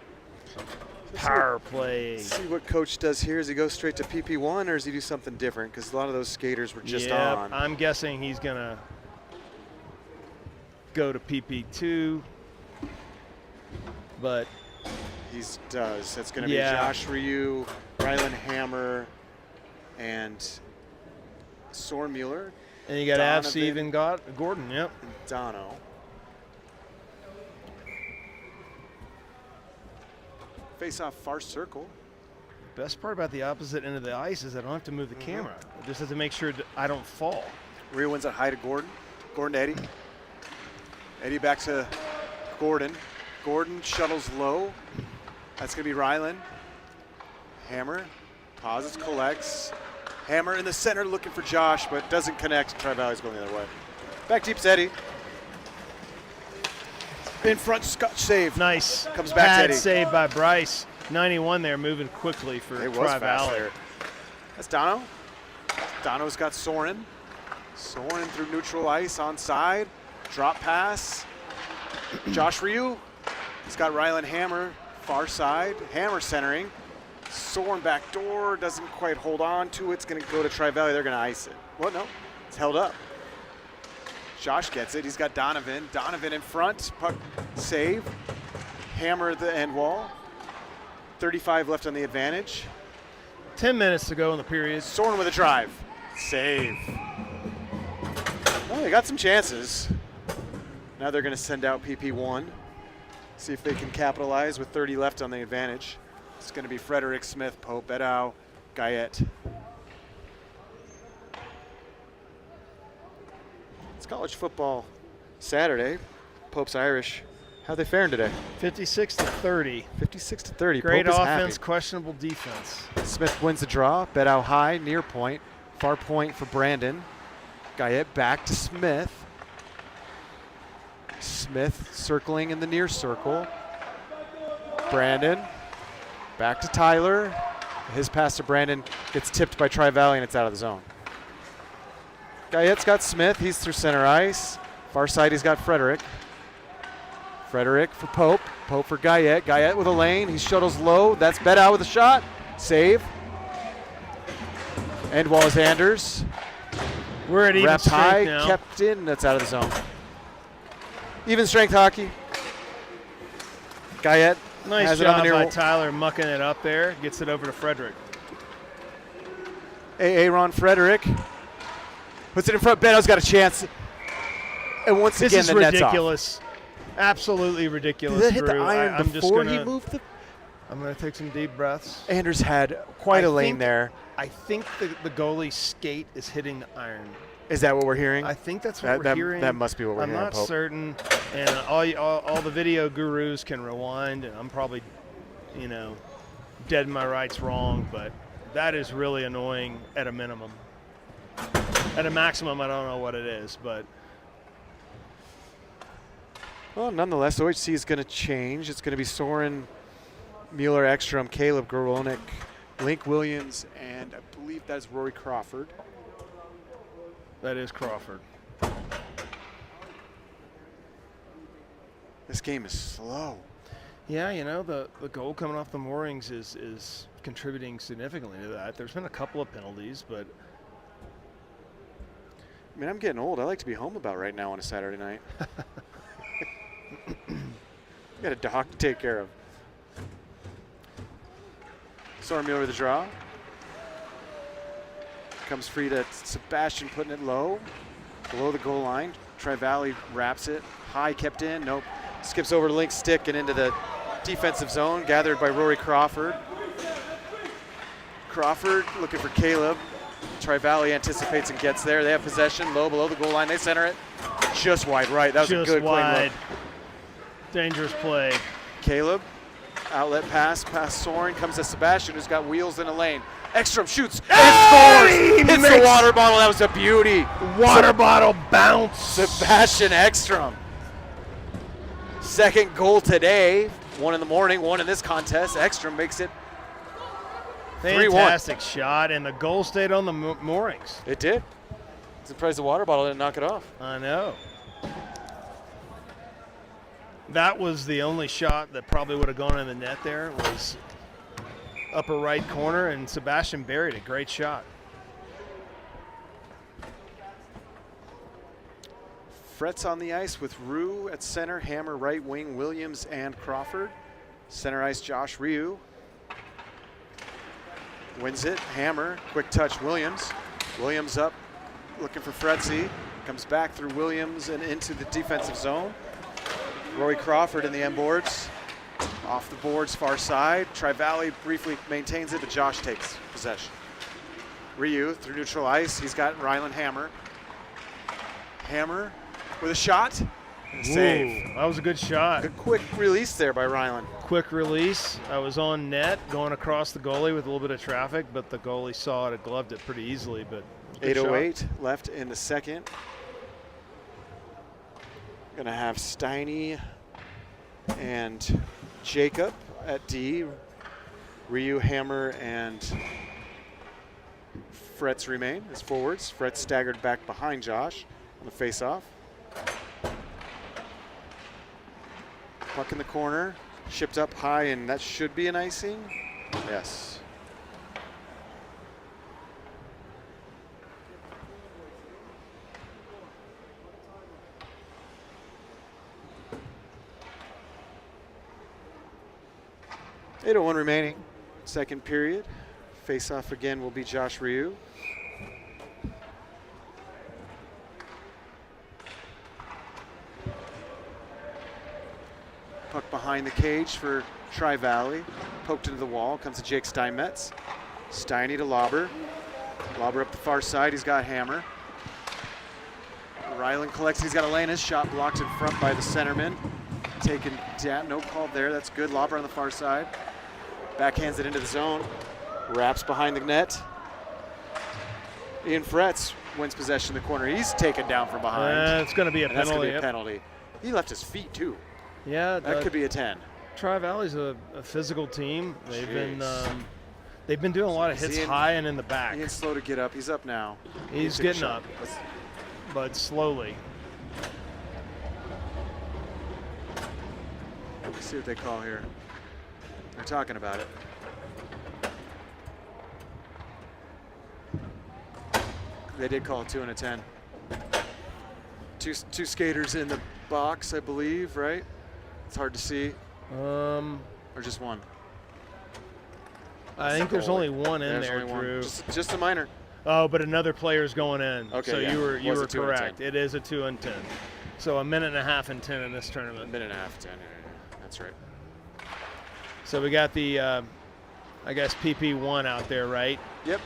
Power play. See what coach does here. Does he go straight to PP1 or does he do something different? Because a lot of those skaters were just Yep, on. I'm guessing he's going to go to PP2, but He does. It's going to Yeah. be Josh Ryu, Rylan Hammer, and Soren Mueller, and you got Donovan. Avsev and Gordon. Yep. and Dono. Face off far circle. Best part about the opposite end of the ice is I don't have to move the camera. I just have to make sure that I don't fall. Ryu wins it high to Gordon. Gordon to Eddie. Eddie back to Gordon. Gordon shuttles low. That's going to be Rylan. Hammer. Pauses, collects. Hammer in the center looking for Josh, but doesn't connect. Tri-Valley's going the other way. Back deep's Eddie. In front, Scott save. Nice. Comes back to Pad Eddie. save by Bryce. 91 there, moving quickly for It was fast Tri-Valley. there. That's Dono. Dono's got Soren. Soren through neutral ice on side. Drop pass. Josh Ryu. He's got Rylan Hammer far side. Hammer centering. Soren back door. Doesn't quite hold on to it. It's going to go to Tri-Valley. They're going to ice it. Well, no. It's held up. Josh gets it. He's got Donovan. Donovan in front. Puck save. Hammer at the end wall. 35 left on the advantage. 10 minutes to go in the period. Soren with a drive. Save. Well, they got some chances. Now they're going to send out PP1. See if they can capitalize with 30 left on the advantage. It's going to be Frederick, Smith, Pope, Bedau, Guyette. It's college football Saturday. Pope's Irish. How they faring today? 56 to 30. 56 to 30. Great Pope is offense, happy. questionable defense. Smith wins the draw. Bedau high, near point. Far point for Brandon. Guyette back to Smith. Smith circling in the near circle. Brandon back to Tyler. His pass to Brandon gets tipped by Tri-Valley and it's out of the zone. Guyette's got Smith. He's through center ice. Far side, he's got Frederick. Frederick for Pope. Pope for Guyette. Guyette with a lane. He shuttles low. That's Bedau with a shot. Save. End wall is Anders. We're at even Wrapped strength high, now. kept in. That's out of the zone. Even strength hockey. Guyette Nice has it on job the near by wall. Tyler mucking it up there. Gets it over to Frederick. Aaron Frederick puts it in front. Bedau's got a chance. And once This again, is the net's off. ridiculous. Absolutely ridiculous. Did that hit the Drew. iron I'm just before gonna, he moved the... I'm going to take some deep breaths. Anders had quite a lane think- there. I think the goalie's skate is hitting the iron. Is that what we're hearing? I think that's what we're hearing. That must be what we're I'm hearing, not Pope. certain, and all the video gurus can rewind, and I'm probably, dead in my rights wrong, but that is really annoying at a minimum. At a maximum, I don't know what it is, but Well, nonetheless, OHC is going to change. It's going to be Soren, Mueller, Ekstrom, Caleb Goronik, Link Williams, and I believe that's Rory Crawford. that is Crawford. This game is slow. Yeah, the goal coming off the moorings is contributing significantly to that. There's been a couple of penalties, but I mean, I'm getting old. I like to be home about right now on a Saturday night. Got a dog to take care of. Soren Mueller with the draw. Comes free to Sebastian, putting it low, below the goal line. Tri-Valley wraps it. High kept in, nope. Skips over Link's stick and into the defensive zone, gathered by Rory Crawford. Crawford looking for Caleb. Tri-Valley anticipates and gets there. They have possession, low below the goal line. They center it just wide right. That was just a good wide. clean look. Dangerous play. Caleb, outlet pass, Soren, comes to Sebastian, who's got wheels in a lane. Ekstrom shoots and scores. Hits the water bottle. That was a beauty. Water bottle bounce. Sebastian Ekstrom. Second goal today. 1 in the morning, 1 in this contest. Ekstrom makes it 3-1. Fantastic shot, and the goal stayed on the moorings. It did. Surprised the water bottle didn't knock it off. I know. That was the only shot that probably would have gone in the net there. Was upper right corner, and Sebastian buried it. Great shot. Frets on the ice with Rue at center, Hammer right wing, Williams and Crawford. Center ice, Josh Ryu. Wins it, Hammer, quick touch, Williams. Williams up, looking for Fretzy. Comes back through Williams and into the defensive zone. Rory Crawford in the end boards. Off the boards, far side. Tri-Valley briefly maintains it, but Josh takes possession. Ryu through neutral ice. He's got Ryland Hammer. Hammer with a shot. Save. That was a good shot. Good quick release there by Ryland. Quick release. I was on net going across the goalie with a little bit of traffic, but the goalie saw it and gloved it pretty easily. But 8:08 left in the second. Gonna have Steiny and Jacob at D. Ryu, Hammer, and Fretz remain as forwards. Fretz staggered back behind Josh on the face-off. Puck in the corner, shipped up high, and that should be an icing. Yes. .801 remaining, second period. Face-off again will be Josh Ryu. Puck behind the cage for Tri-Valley. Poked into the wall, comes to Jake Steinmetz. Steiny to Lauber. Lauber up the far side, he's got Hammer. Ryland collects, he's got a lane. His shot blocked in front by the centerman. Taken down, no call there, that's good. Lauber on the far side. Backhands it into the zone. Wraps behind the net. Ian Fretz wins possession in the corner. He's taken down from behind. It's going to be a And that's penalty. going to be a penalty. He left his feet too. Yeah, That could be a 10. Tri-Valley's a physical team. Jeez. They've been doing a lot of hits Ian- high and in the back. Ian's slow to get up. He's up now. He's Took a getting shot. up, but slowly. Let's see what they call here. They're talking about it. They did call it 2 and a 10. Two skaters in the box, I believe, right? It's hard to see. Or just one? I think there's only one in There's there, only one. Drew. Just a minor. Oh, but another player's going in. Okay, so yeah. you Was were a 2 and a 10. correct. It is a 2 and 10. So a minute and a half and 10 in this A tournament. minute and a half, 10. Yeah. That's right. So we got the, I guess, PP1 out there, right? Yep.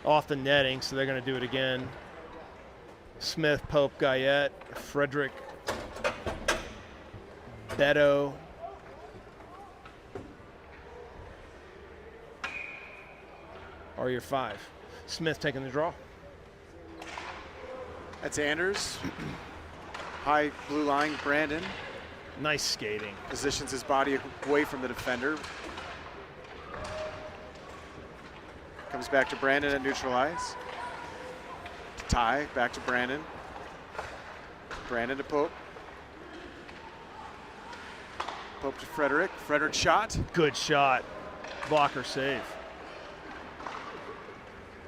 Off the netting, so they're going to do it again. Smith, Pope, Guyette, Frederick, Beto. Are your 5. Smith taking the draw. That's Anders. High blue line, Brandon. Nice skating. Positions his body away from the defender. Comes back to Brandon at neutral ice. To Ty, back to Brandon. Brandon to Pope. Pope to Frederick. Frederick shot. Good shot. Blocker save.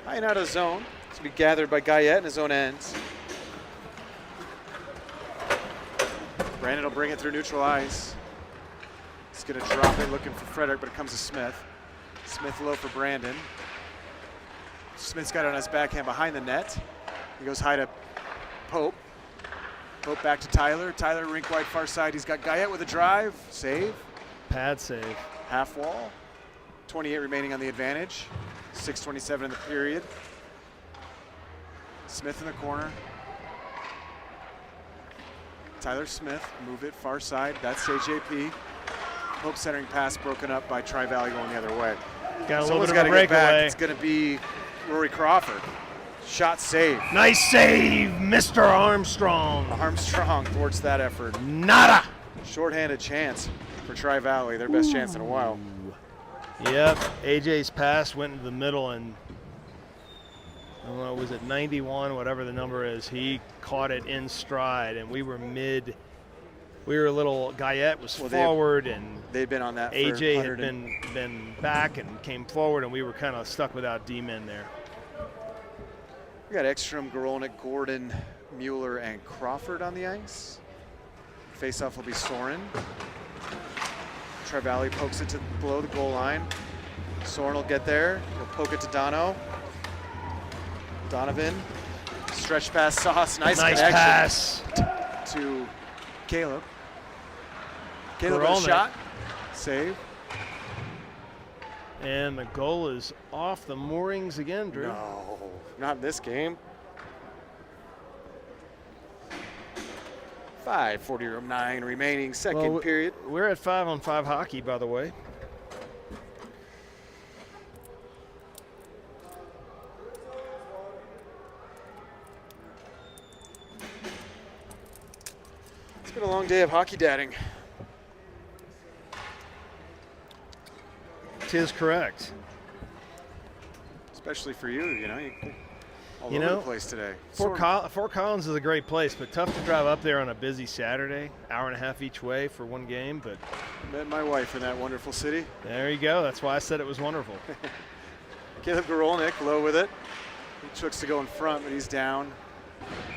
High and out of the zone. To be gathered by Guyette in his own ends. Brandon will bring it through neutral ice. He's going to drop it looking for Frederick, but it comes to Smith. Smith low for Brandon. Smith's got it on his backhand behind the net. He goes high to Pope. Pope back to Tyler. Tyler rink wide far side. He's got Guyette with a drive. Save. Pad save. Half wall. 28 remaining on the advantage. 6:27 in the period. Smith in the corner. Tyler Smith, move it far side. That's JJP. Pope centering pass broken up by Tri-Valley going the other way. Got a Someone's little bit of a gotta get back. breakaway. It's going to be Rory Crawford. Shot save. Nice save, Mr. Armstrong. Armstrong thwarts that effort. Nada. Shorthanded chance for Tri-Valley, their best chance in a while. Yep, AJ's pass went into the middle, and I don't know, was it 91, whatever the number is, he caught it in stride, and we were a little, Guyette was forward, and they'd been on that for AJ had been back and came forward, and we were kind of stuck without D-men there. We got Ekstrom, Gorolnik, Gordon, Mueller, and Crawford on the ice. Face-off will be Soren. Tri-Valley pokes it to below the goal line. Soren will get there. He'll poke it to Dono. Donovan. Stretch pass, Sauce. Nice connection pass. to Caleb. Caleb with a Gorolnik. shot. Save. And the goal is off the moorings again, Drew. No, not in this game. 5:49 remaining, second period. We're at 5-on-5 hockey, by the way. It's been a long day of hockey dadding. Tis correct. Especially for you, you know, all You over know, the place today. Fort Collins is a great place, but tough to drive up there on a busy Saturday, hour and a half each way for one game. But Met my wife in that wonderful city. there you go. That's why I said it was wonderful. Caleb Gorolnik low with it. He looks to go in front, but he's down.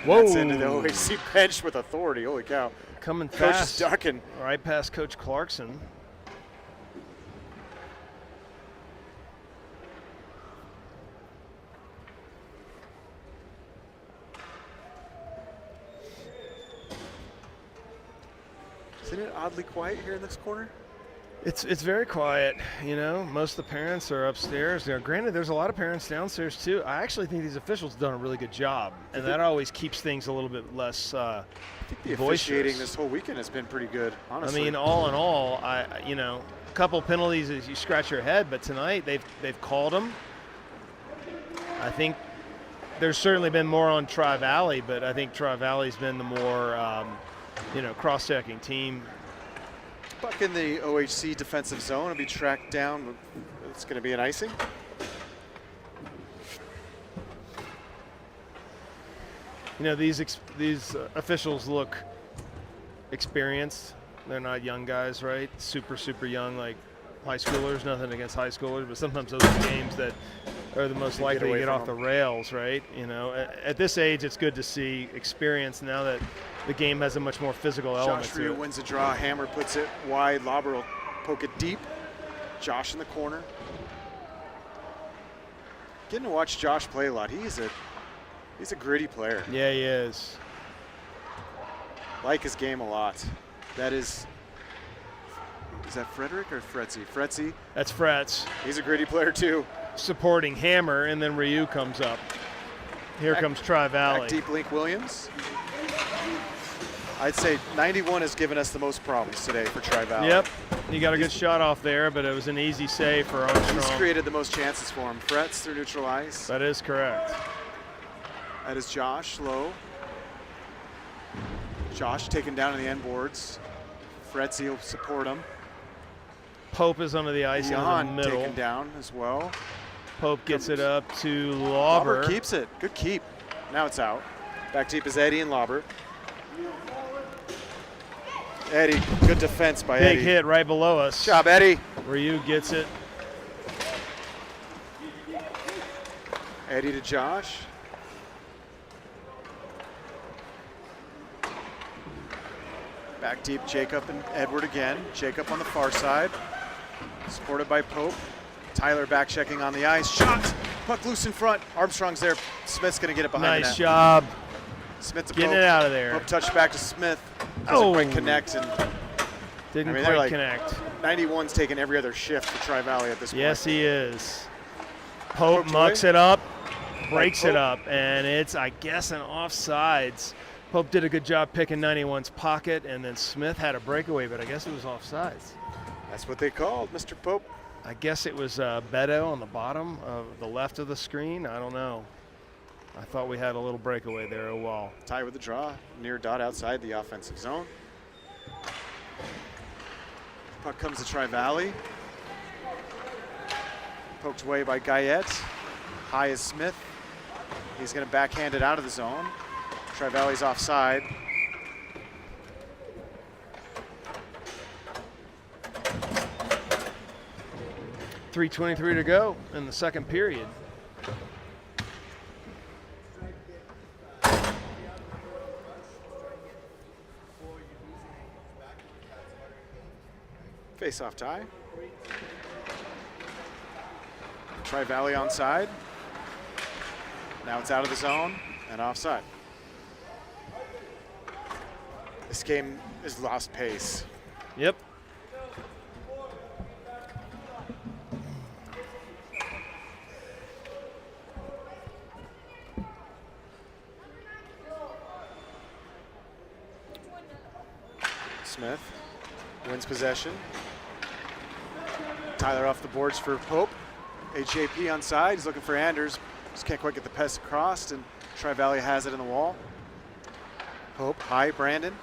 Whoa. That's into the OHC bench with authority. Holy cow. Coming Coach is fast. ducking. Right past Coach Clarkson. Isn't it oddly quiet here in this corner? It's very quiet, you know. Most of the parents are upstairs. Now, granted, there's a lot of parents downstairs too. I actually think these officials have done a really good job, and that always keeps things a little bit less I think the boisterous. officiating this whole weekend has been pretty good, honestly. I mean, all in all, you know, a couple penalties as you scratch your head, but tonight they've called them. I think there's certainly been more on Tri-Valley, but I think Tri-Valley's been the more, you know, cross-checking team. Puck in the OHC defensive zone will be tracked down. It's going to be an icing. You know, these officials look experienced. They're not young guys, right? Super young, like high schoolers. Nothing against high schoolers, but sometimes those are games that are the most likely to get off the rails, right? You know, at this age, it's good to see experience now that the game has a much more physical element Josh to Ryu it. wins the draw. Hammer puts it wide. Lauber will poke it deep. Josh in the corner. Getting to watch Josh play a lot. He's a gritty player. Yeah, he is. Like his game a lot. That is that Frederick or Fretzy? Fretzy. That's Fretz He's a gritty player too. supporting Hammer, and then Ryu comes up. Here comes Tri-Valley. Back deep, Link Williams. I'd say 91 has given us the most problems today for Tri-Valley. Yep, he got a good shot off there, but it was an easy save for Armstrong. He's created the most chances for him. Fretz through neutral ice. That is correct. That is Josh low. Josh taken down in the end boards. Fretzy will support him. Pope is under the ice in the Jan middle. taken down as well. Pope gets it up to Lauber. Lauber keeps it. Good keep. Now it's out. Back deep is Eddie and Lauber. Eddie, good defense by Eddie. Big hit right below us. Good job, Eddie. Ryu gets it. Eddie to Josh. Back deep, Jacob and Edward again. Jacob on the far side. Supported by Pope. Tyler back checking on the ice. Shot. Puck loose in front. Armstrong's there. Smith's going to get it behind the Nice net. job Smith to getting Pope. it out of there. Pope touched back to Smith. Doesn't Oh. quite connect. And Didn't they're quite like connect. 91's taking every other shift for Tri-Valley at this point. Yes, he is. Pope Pope's mucks away. it up, breaks Pope. it up, and it's, I guess, an offsides. Pope did a good job picking 91's pocket, and then Smith had a breakaway, but I guess it was offsides. That's what they called Mr. Pope. I guess it was Beto on the bottom of the left of the screen. I don't know. I thought we had a little breakaway there. Oh, well. Tie with the draw. Near dot outside the offensive zone. Puck comes to Tri-Valley. Poked away by Guyette. High is Smith. He's going to backhand it out of the zone. Tri-Valley's offside. .323 to go in the second period. Face-off tie. Tri-Valley onside. Now it's out of the zone and offside. This game has lost pace. Yep. Smith wins possession. Tyler off the boards for Pope. HJP on side. He's looking for Anders. Just can't quite get the pass across, and Tri-Valley has it in the wall. Pope, high, Brandon.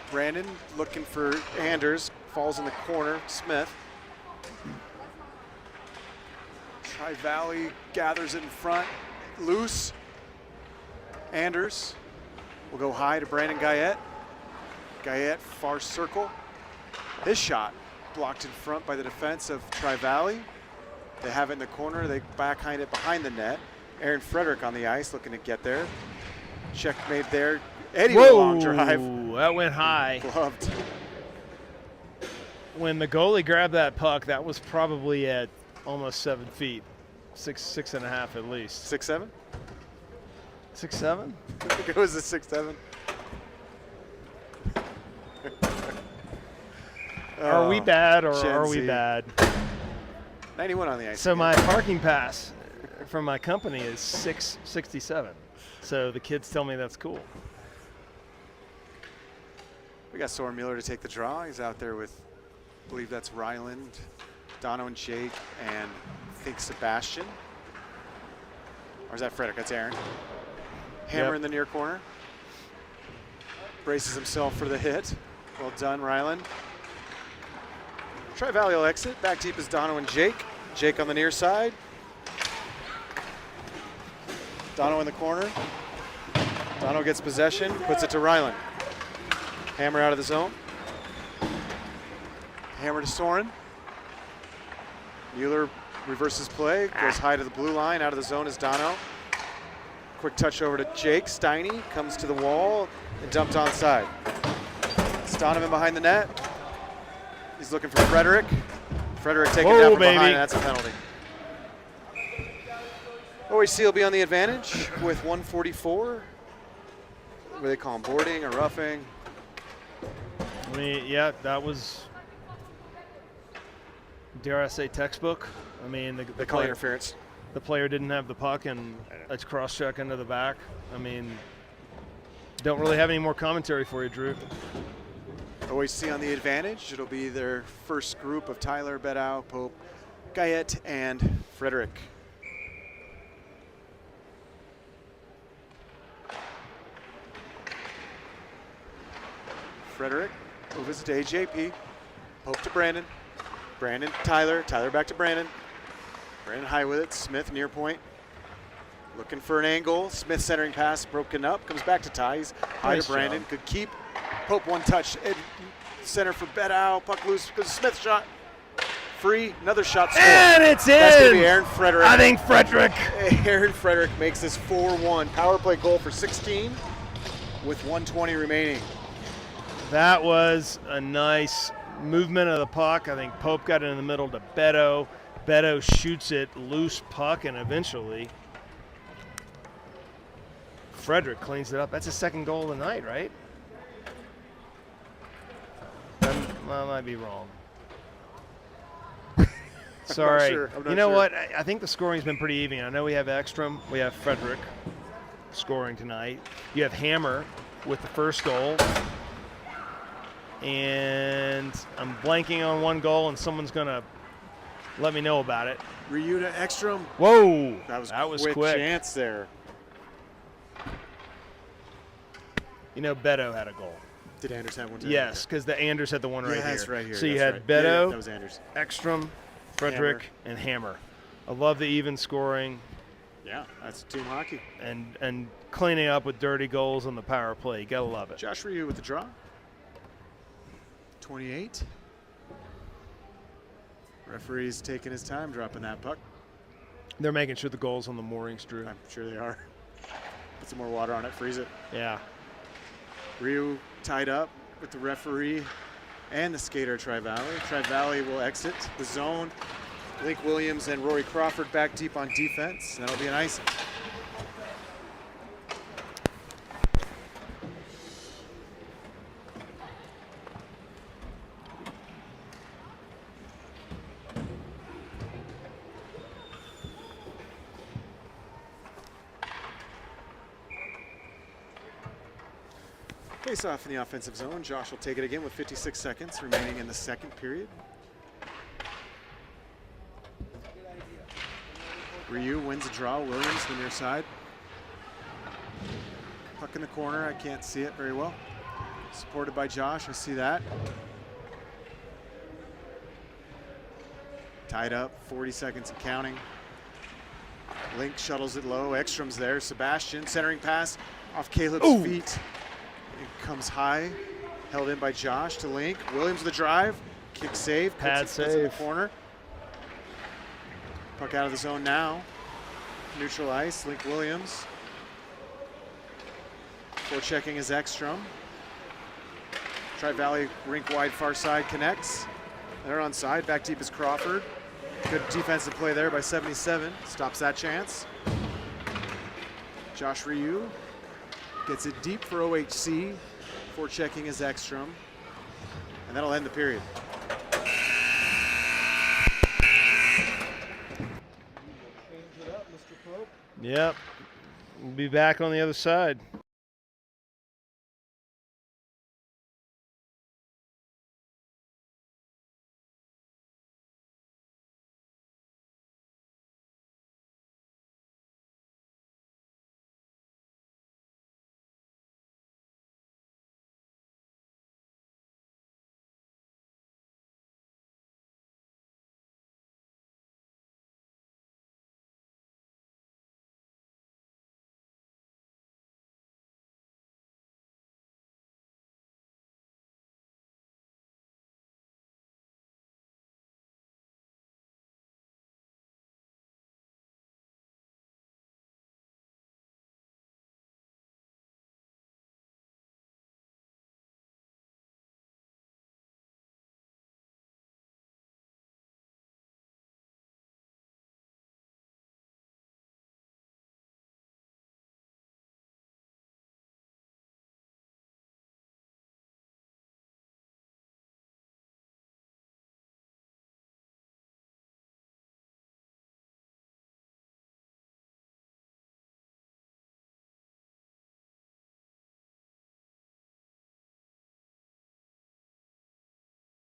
Brandon looking for Anders. Falls in the corner. Smith. Tri-Valley gathers it in front. Loose. Anders will go high to Brandon Guyette. Guyette, far circle. His shot blocked in front by the defense of Tri-Valley. They have it in the corner. They backhand it behind the net. Aaron Frederick on the ice looking to get there. Check made there. Eddie with a long drive. That went high. Gloved. When the goalie grabbed that puck, that was probably at almost 7 feet. Six and a half at least. 6'7"? 6'7"? I think it was a 6'7". Are we bad or Gen are we Z. bad? 91 on the ice. So again. my parking pass from my company is 667. So the kids tell me that's cool. We got Soren Mueller to take the draw. He's out there with, I believe that's Ryland, Dono and Jake, and I think Sebastian. Or is that Frederick? That's Aaron. Hammer Yep. in the near corner. Braces himself for the hit. Well done, Ryland. Tri-Valley will exit. Back deep is Dono and Jake. Jake on the near side. Dono in the corner. Dono gets possession, puts it to Ryland. Hammer out of the zone. Hammer to Soren. Mueller reverses play, goes high to the blue line. Out of the zone is Dono. Quick touch over to Jake. Steiny comes to the wall and dumped onside. It's Donovan behind the net. He's looking for Frederick. Frederick taking down from baby. behind, and that's a penalty. OHC will be on the advantage with 144. What do they call them, boarding or roughing? I mean, yeah, that was, dare I say, textbook. I mean, the They call player, interference. the player didn't have the puck and it's cross-check into the back. I mean, don't really have any more commentary for you, Drew. OHC on the advantage. It'll be their first group of Tyler, Bedau, Pope, Guyette, and Frederick. Frederick moves to AJP. Pope to Brandon. Brandon, Tyler. Tyler back to Brandon. Brandon high with it. Smith near point. Looking for an angle. Smith centering pass broken up. Comes back to Ty. He's high Nice to Brandon. job. Good keep. Pope one touch. Center for Bedau. Puck loose. Goes to Smith shot. Free. Another shot scored. And it's in! That's going to be Aaron Frederick. I think Frederick. Aaron Frederick makes this 4-1. Power play goal for 16 with 1:20 remaining. That was a nice movement of the puck. I think Pope got it in the middle to Beto. Beto shoots it loose puck, and eventually Frederick cleans it up. That's his second goal of the night, right? I might be wrong. Sorry. sure. I'm not You know sure. what? I think the scoring's been pretty even. I know we have Ekstrom. We have Frederick scoring tonight. You have Hammer with the first goal. And I'm blanking on one goal, and someone's going to let me know about it. Ryu to Ekstrom. Whoa! That was quick chance there. You know, Beto had a goal. Did Anders have one too? Yes, because the Anders had the one right here. Yes, right here. So you That's had right. Yeah, Beto, that was Anders. Ekstrom, Frederick, and Hammer. I love the even scoring Yeah, that's team hockey. and cleaning up with dirty goals on the power play. You gotta love it. Josh Ryu with the draw. 28. Referee's taking his time dropping that puck. They're making sure the goal's on the moorings, Drew. I'm sure they are. Put some more water on it, freeze it. Yeah. Ryu tied up with the referee and the skater Tri-Valley. Tri-Valley will exit the zone. Link Williams and Rory Crawford back deep on defense. That'll be an icing. Face off in the offensive zone. Josh will take it again with 56 seconds remaining in the second period. Ryu wins a draw. Williams, the near side. Puck in the corner. I can't see it very well. Supported by Josh. I see that. Tied up. 40 seconds and counting. Link shuttles it low. Ekstrom's there. Sebastian centering pass off Caleb's feet. It comes high. Held in by Josh to Link. Williams with the drive. Kick save. Pad puts it in the save. corner. Puck out of the zone now. Neutral ice, Link Williams. Forechecking is Ekstrom. Tri-Valley rink wide far side connects. They're on side, back deep is Crawford. Good defensive play there by 77, stops that chance. Josh Ryu gets it deep for OHC. Forechecking is Ekstrom. And that'll end the period. Yep. We'll be back on the other side.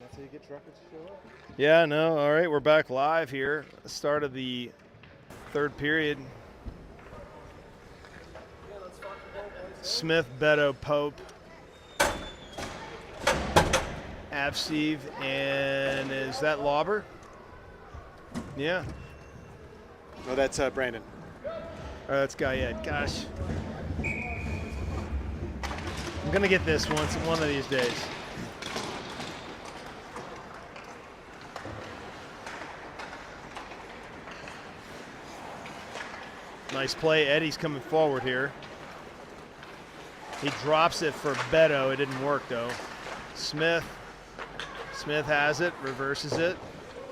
That's how you get truckers to show up. Yeah, no. All right, we're back live here. Start of the third period. Smith, Beto, Pope, Avsteve, and is that Lauber? Yeah. No, that's Brandon. Or that's Guyette. Gosh. I'm going to get this one of these days. Nice play. Eddie's coming forward here. He drops it for Beto. It didn't work, though. Smith has it, reverses it.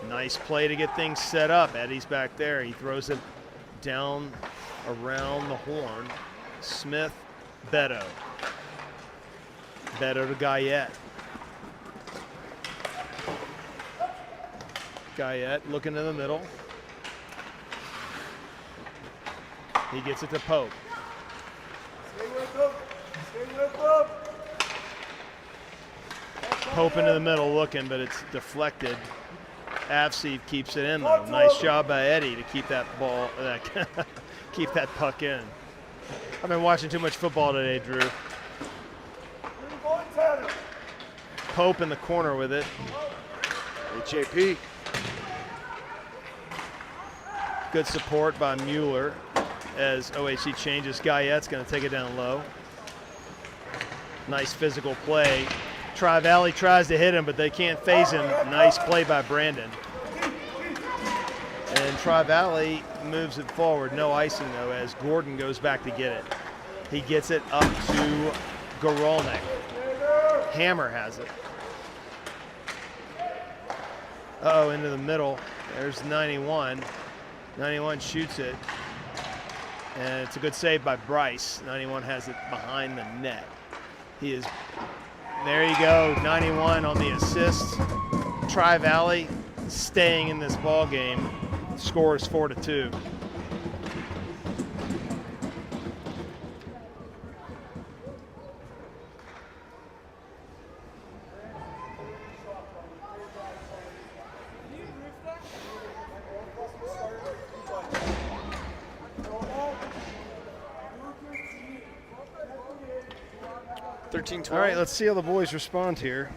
Nice play to get things set up. Eddie's back there. He throws it down around the horn. Smith, Beto. Beto to Guyette. Guyette looking in the middle. He gets it to Pope. Pope into the middle looking, but it's deflected. Avseed keeps it in though. Nice job by Eddie to keep that ball, keep that puck in. I've been watching too much football today, Drew. Pope in the corner with it. HAP. Good support by Mueller as OHC changes. Guyette's going to take it down low. Nice physical play. Tri-Valley tries to hit him, but they can't phase him. Nice play by Brandon. And Tri-Valley moves it forward. No icing, though, as Gordon goes back to get it. He gets it up to Gorolnik. Hammer has it. Uh-oh, into the middle. There's 91. 91 shoots it. And it's a good save by Bryce. 91 has it behind the net. He is, there you go, 91 on the assist. Tri-Valley staying in this ball game. Score is 4-2. All right, let's see how the boys respond here.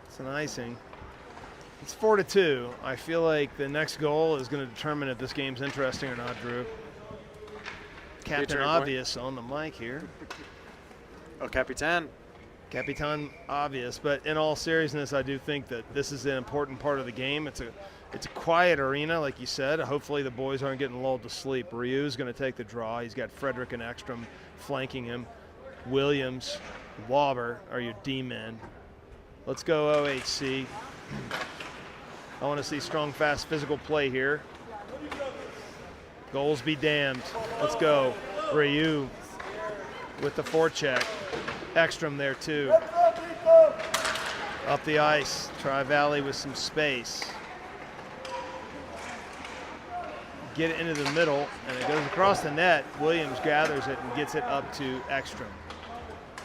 It's an icing. It's 4-2. I feel like the next goal is going to determine if this game's interesting or not, Drew. Captain Obvious on the mic here. Oh, Capitan. Capitan Obvious, but in all seriousness, I do think that this is an important part of the game. It's a quiet arena, like you said. Hopefully the boys aren't getting lulled to sleep. Ryu's going to take the draw. He's got Frederick and Ekstrom flanking him. Williams, Wauber are your D-men. Let's go OHC. I want to see strong, fast, physical play here. Goals be damned. Let's go. Ryu with the forecheck. Ekstrom there too. Up the ice. Tri-Valley with some space. Get it into the middle, and it goes across the net. Williams gathers it and gets it up to Ekstrom.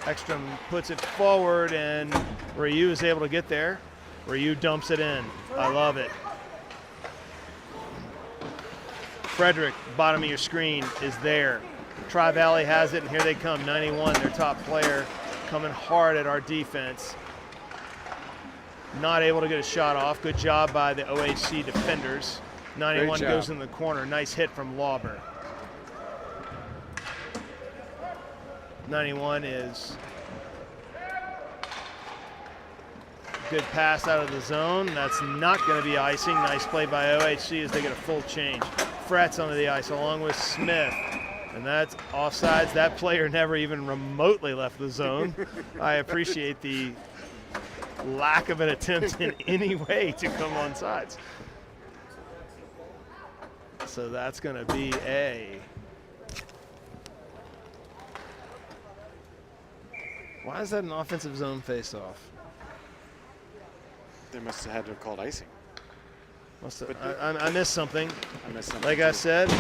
Ekstrom puts it forward, and Ryu is able to get there. Ryu dumps it in. I love it. Frederick, bottom of your screen, is there. Tri-Valley has it, and here they come. 91, their top player, coming hard at our defense. Not able to get a shot off. Good job by the OHC defenders. 91 goes in the corner. Nice hit from Lauber. 91 is good pass out of the zone. That's not going to be icing. Nice play by OHC as they get a full change. Fretz onto the ice along with Smith. And that's offsides. That player never even remotely left the zone. I appreciate the lack of an attempt in any way to come on sides. So that's going to be a... Why is that an offensive zone face-off? They must have had to have called icing. I missed something. Like too. I said,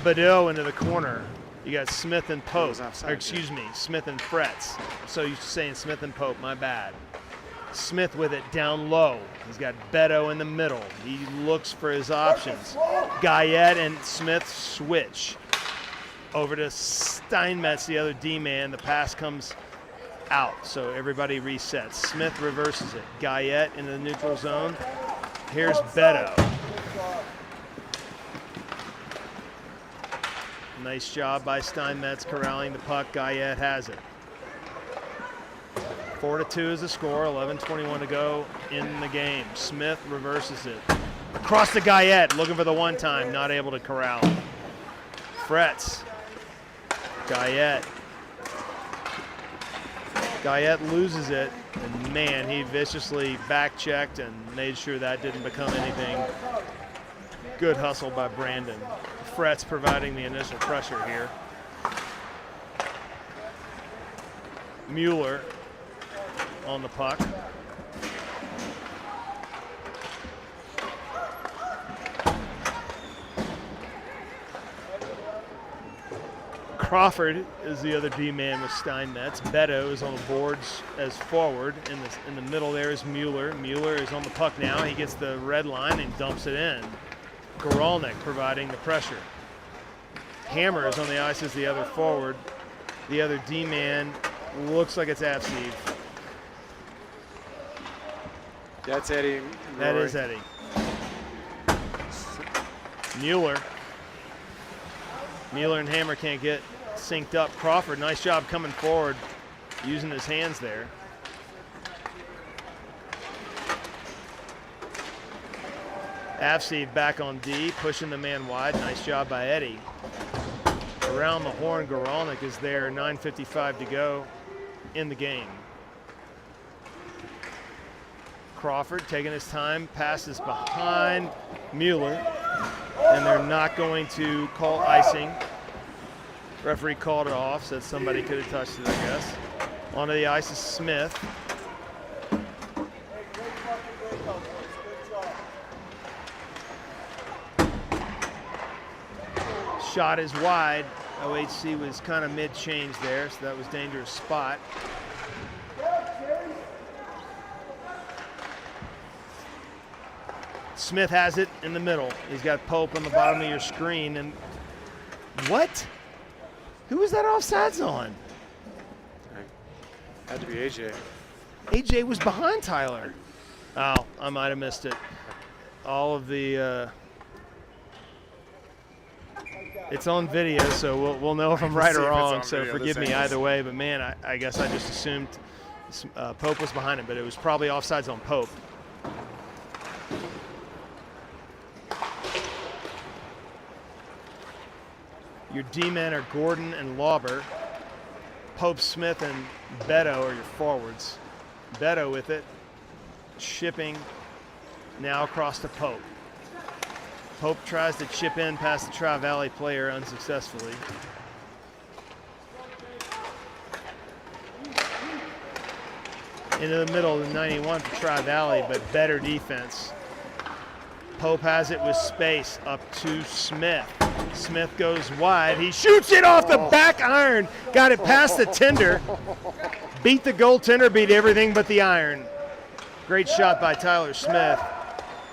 Badeau into the corner. You got Smith and Pope. Smith and Fretz. So you're saying Smith and Pope, my bad. Smith with it down low. He's got Beto in the middle. He looks for his options. Guyette and Smith switch. Over to Steinmetz, the other D-man. The pass comes out, so everybody resets. Smith reverses it. Guyette into the neutral zone. Here's Beto. Nice job by Steinmetz corralling the puck. Guyette has it. 4-2 is the score, 11:21 to go in the game. Smith reverses it. Across to Guyette, looking for the one-time, not able to corral. Fretz Guyette loses it, and man, he viciously back-checked and made sure that didn't become anything. Good hustle by Brandon. Fretz providing the initial pressure here. Mueller on the puck. Crawford is the other D-man with Steinmetz. Beto is on the boards as forward. In the middle there is Mueller. Mueller is on the puck now. He gets the red line and dumps it in. Goralnik providing the pressure. Hammer is on the ice as the other forward. The other D-man looks like it's Avseed. That's Eddie. That is Eddie. Mueller and Hammer can't get synced up. Crawford, nice job coming forward, using his hands there. Avseed back on D, pushing the man wide. Nice job by Eddie. Around the horn, Goralnik is there, 9:55 to go in the game. Crawford taking his time, passes behind Mueller, and they're not going to call icing. Referee called it off, said somebody could have touched it, I guess. Onto the ice is Smith. Shot is wide. OHC was kind of mid-change there, so that was a dangerous spot. Smith has it in the middle. He's got Pope on the bottom of your screen. And what? Who was that offsides on? Had to be AJ. AJ was behind Tyler. Oh, I might have missed it. All of the it's on video, so we'll know if I'm right or wrong. So forgive me either way. But man, I guess I just assumed Pope was behind him, but it was probably offsides on Pope. Your D-men are Gordon and Lauber. Pope, Smith, and Beto are your forwards. Beto with it, shipping now across to Pope. Pope tries to chip in past the Tri-Valley player unsuccessfully. Into the middle of the 91 for Tri-Valley, but better defense. Pope has it with space up to Smith. Smith goes wide. He shoots it off the back iron. Got it past the tender. Beat the goaltender, beat everything but the iron. Great shot by Tyler Smith.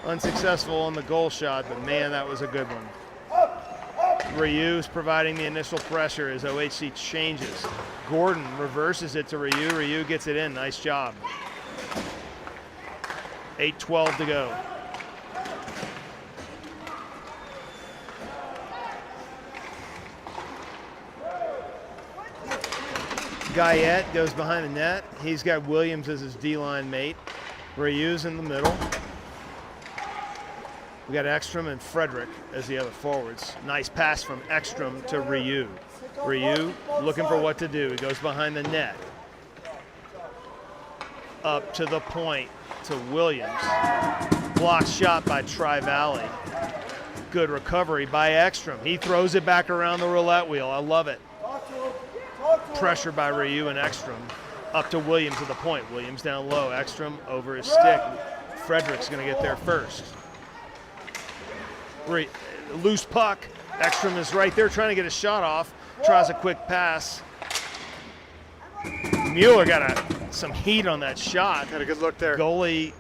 Unsuccessful on the goal shot, but man, that was a good one. Ryu's providing the initial pressure as OHC changes. Gordon reverses it to Ryu. Ryu gets it in. Nice job. 8:12 to go. Guyette goes behind the net. He's got Williams as his D-line mate. Ryu's in the middle. We got Ekstrom and Frederick as the other forwards. Nice pass from Ekstrom to Ryu. Ryu looking for what to do. He goes behind the net. Up to the point to Williams. Blocked shot by Tri-Valley. Good recovery by Ekstrom. He throws it back around the roulette wheel. I love it. Pressure by Ryu and Ekstrom. Up to Williams at the point. Williams down low. Ekstrom over his stick. Frederick's going to get there first. Loose puck. Ekstrom is right there trying to get a shot off. Tries a quick pass. Mueller got some heat on that shot. Got a good look there. Goalie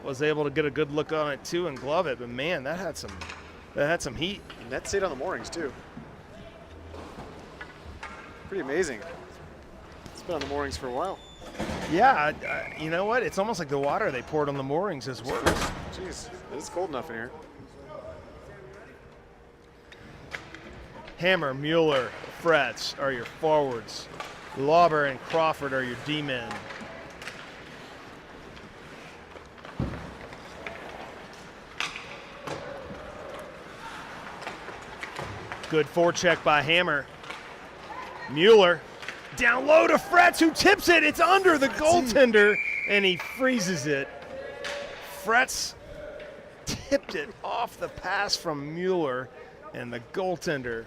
was able to get a good look on it too and glove it, but man, that had some heat. And that stayed on the moorings too. Pretty amazing. It's been on the moorings for a while. Yeah, you know what? It's almost like the water they poured on the moorings is worse. Jeez, it's cold enough in here. Hammer, Mueller, Fretz are your forwards. Lauber and Crawford are your D-men. Good forecheck by Hammer. Mueller down low to Fretz, who tips it. It's under the goaltender, and he freezes it. Fretz tipped it off the pass from Mueller, and the goaltender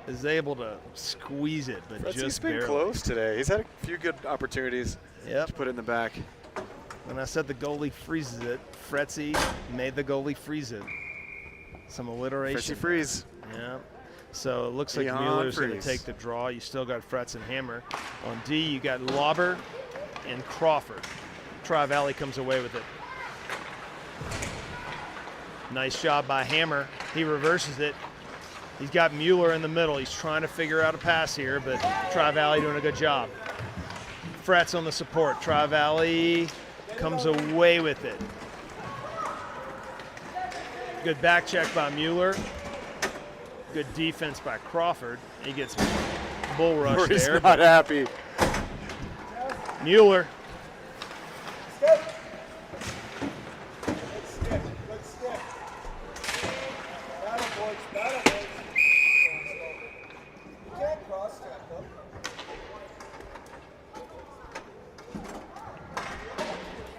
is able to squeeze it, but Fretzy's just been barely. close today. He's had a few good opportunities Yep. to put it in the back. When I said the goalie freezes it, Fretzy made the goalie freeze it. Some alliteration. Fretzy freeze. Yeah. So it looks like Beyond Mueller's going to freeze. take the draw. You still got Fretz and Hammer. On D, you got Lauber and Crawford. Tri-Valley comes away with it. Nice job by Hammer. He reverses it. He's got Mueller in the middle. He's trying to figure out a pass here, but Tri-Valley doing a good job. Fretz on the support. Tri-Valley comes away with it. Good back check by Mueller. Good defense by Crawford. He gets bull rush He's there. not happy. Mueller.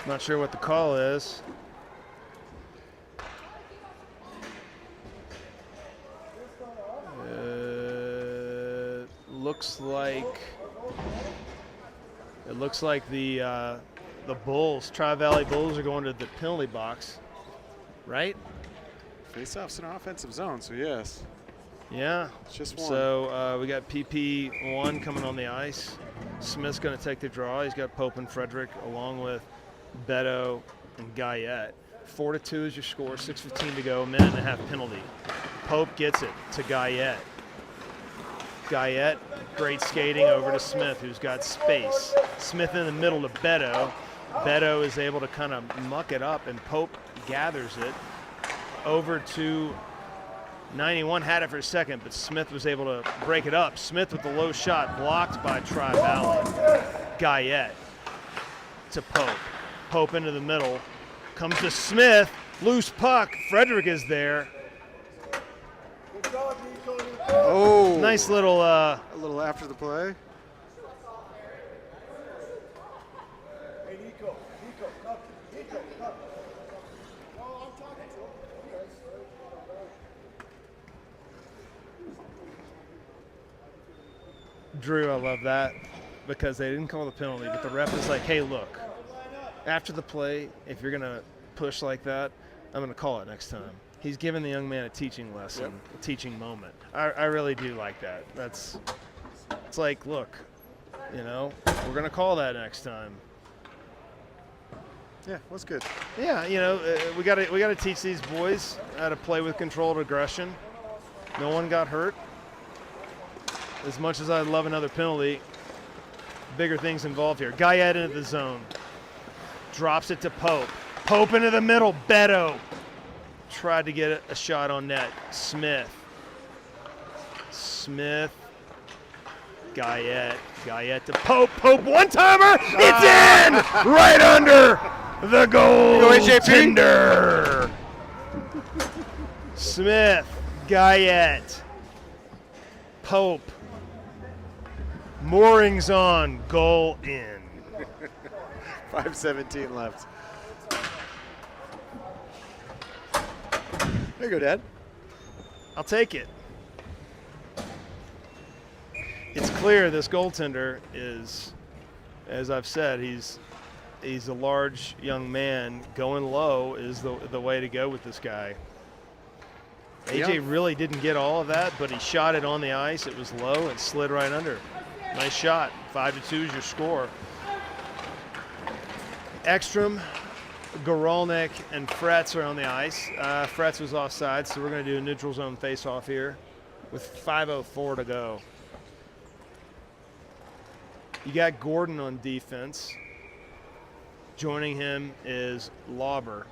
Not sure what the call is. Looks like the Bulls, Tri-Valley Bulls, are going to the penalty box, right? Face-offs in our offensive zone, so yes. Yeah. It's just one. So we got PP1 coming on the ice. Smith's going to take the draw. He's got Pope and Frederick along with Beto and Guyette. 4-2 is your score. 6:15 to go. Minute and a half penalty. Pope gets it to Guyette. Guyette, great skating over to Smith, who's got space. Smith in the middle to Beto. Beto is able to kind of muck it up, and Pope gathers it over to 91. Had it for a second, but Smith was able to break it up. Smith with the low shot, blocked by Tri-Valley. Guyette to Pope. Pope into the middle. Comes to Smith. Loose puck. Frederick is there. Oh. Nice little A little after the play. Drew, I love that because they didn't call the penalty, but the ref is like, hey, look, after the play, if you're going to push like that, I'm going to call it next time. He's giving the young man a teaching lesson, a teaching moment. I really do like that. It's like, look, you know, we're going to call that next time. Yeah, was good. Yeah, you know, we got to teach these boys how to play with controlled aggression. No one got hurt. As much as I'd love another penalty, bigger things involved here. Guyette into the zone. Drops it to Pope. Pope into the middle. Beto tried to get a shot on net. Smith. Guyette. Guyette to Pope. Pope one-timer. It's in! Right under the goal. Go AJP. Tender. Smith. Guyette. Pope. Moorings on, goal in. 5:17 left. There you go, Dad. I'll take it. It's clear this goaltender is, as I've said, he's a large young man. Going low is the way to go with this guy. AJ really didn't get all of that, but he shot it on the ice. It was low and slid right under. Nice shot. 5-2 is your score. Ekstrom, Gorolnik, and Fretz are on the ice. Fretz was offside, so we're going to do a neutral zone face-off here with 5:04 to go. You got Gordon on defense. Joining him is Lauber.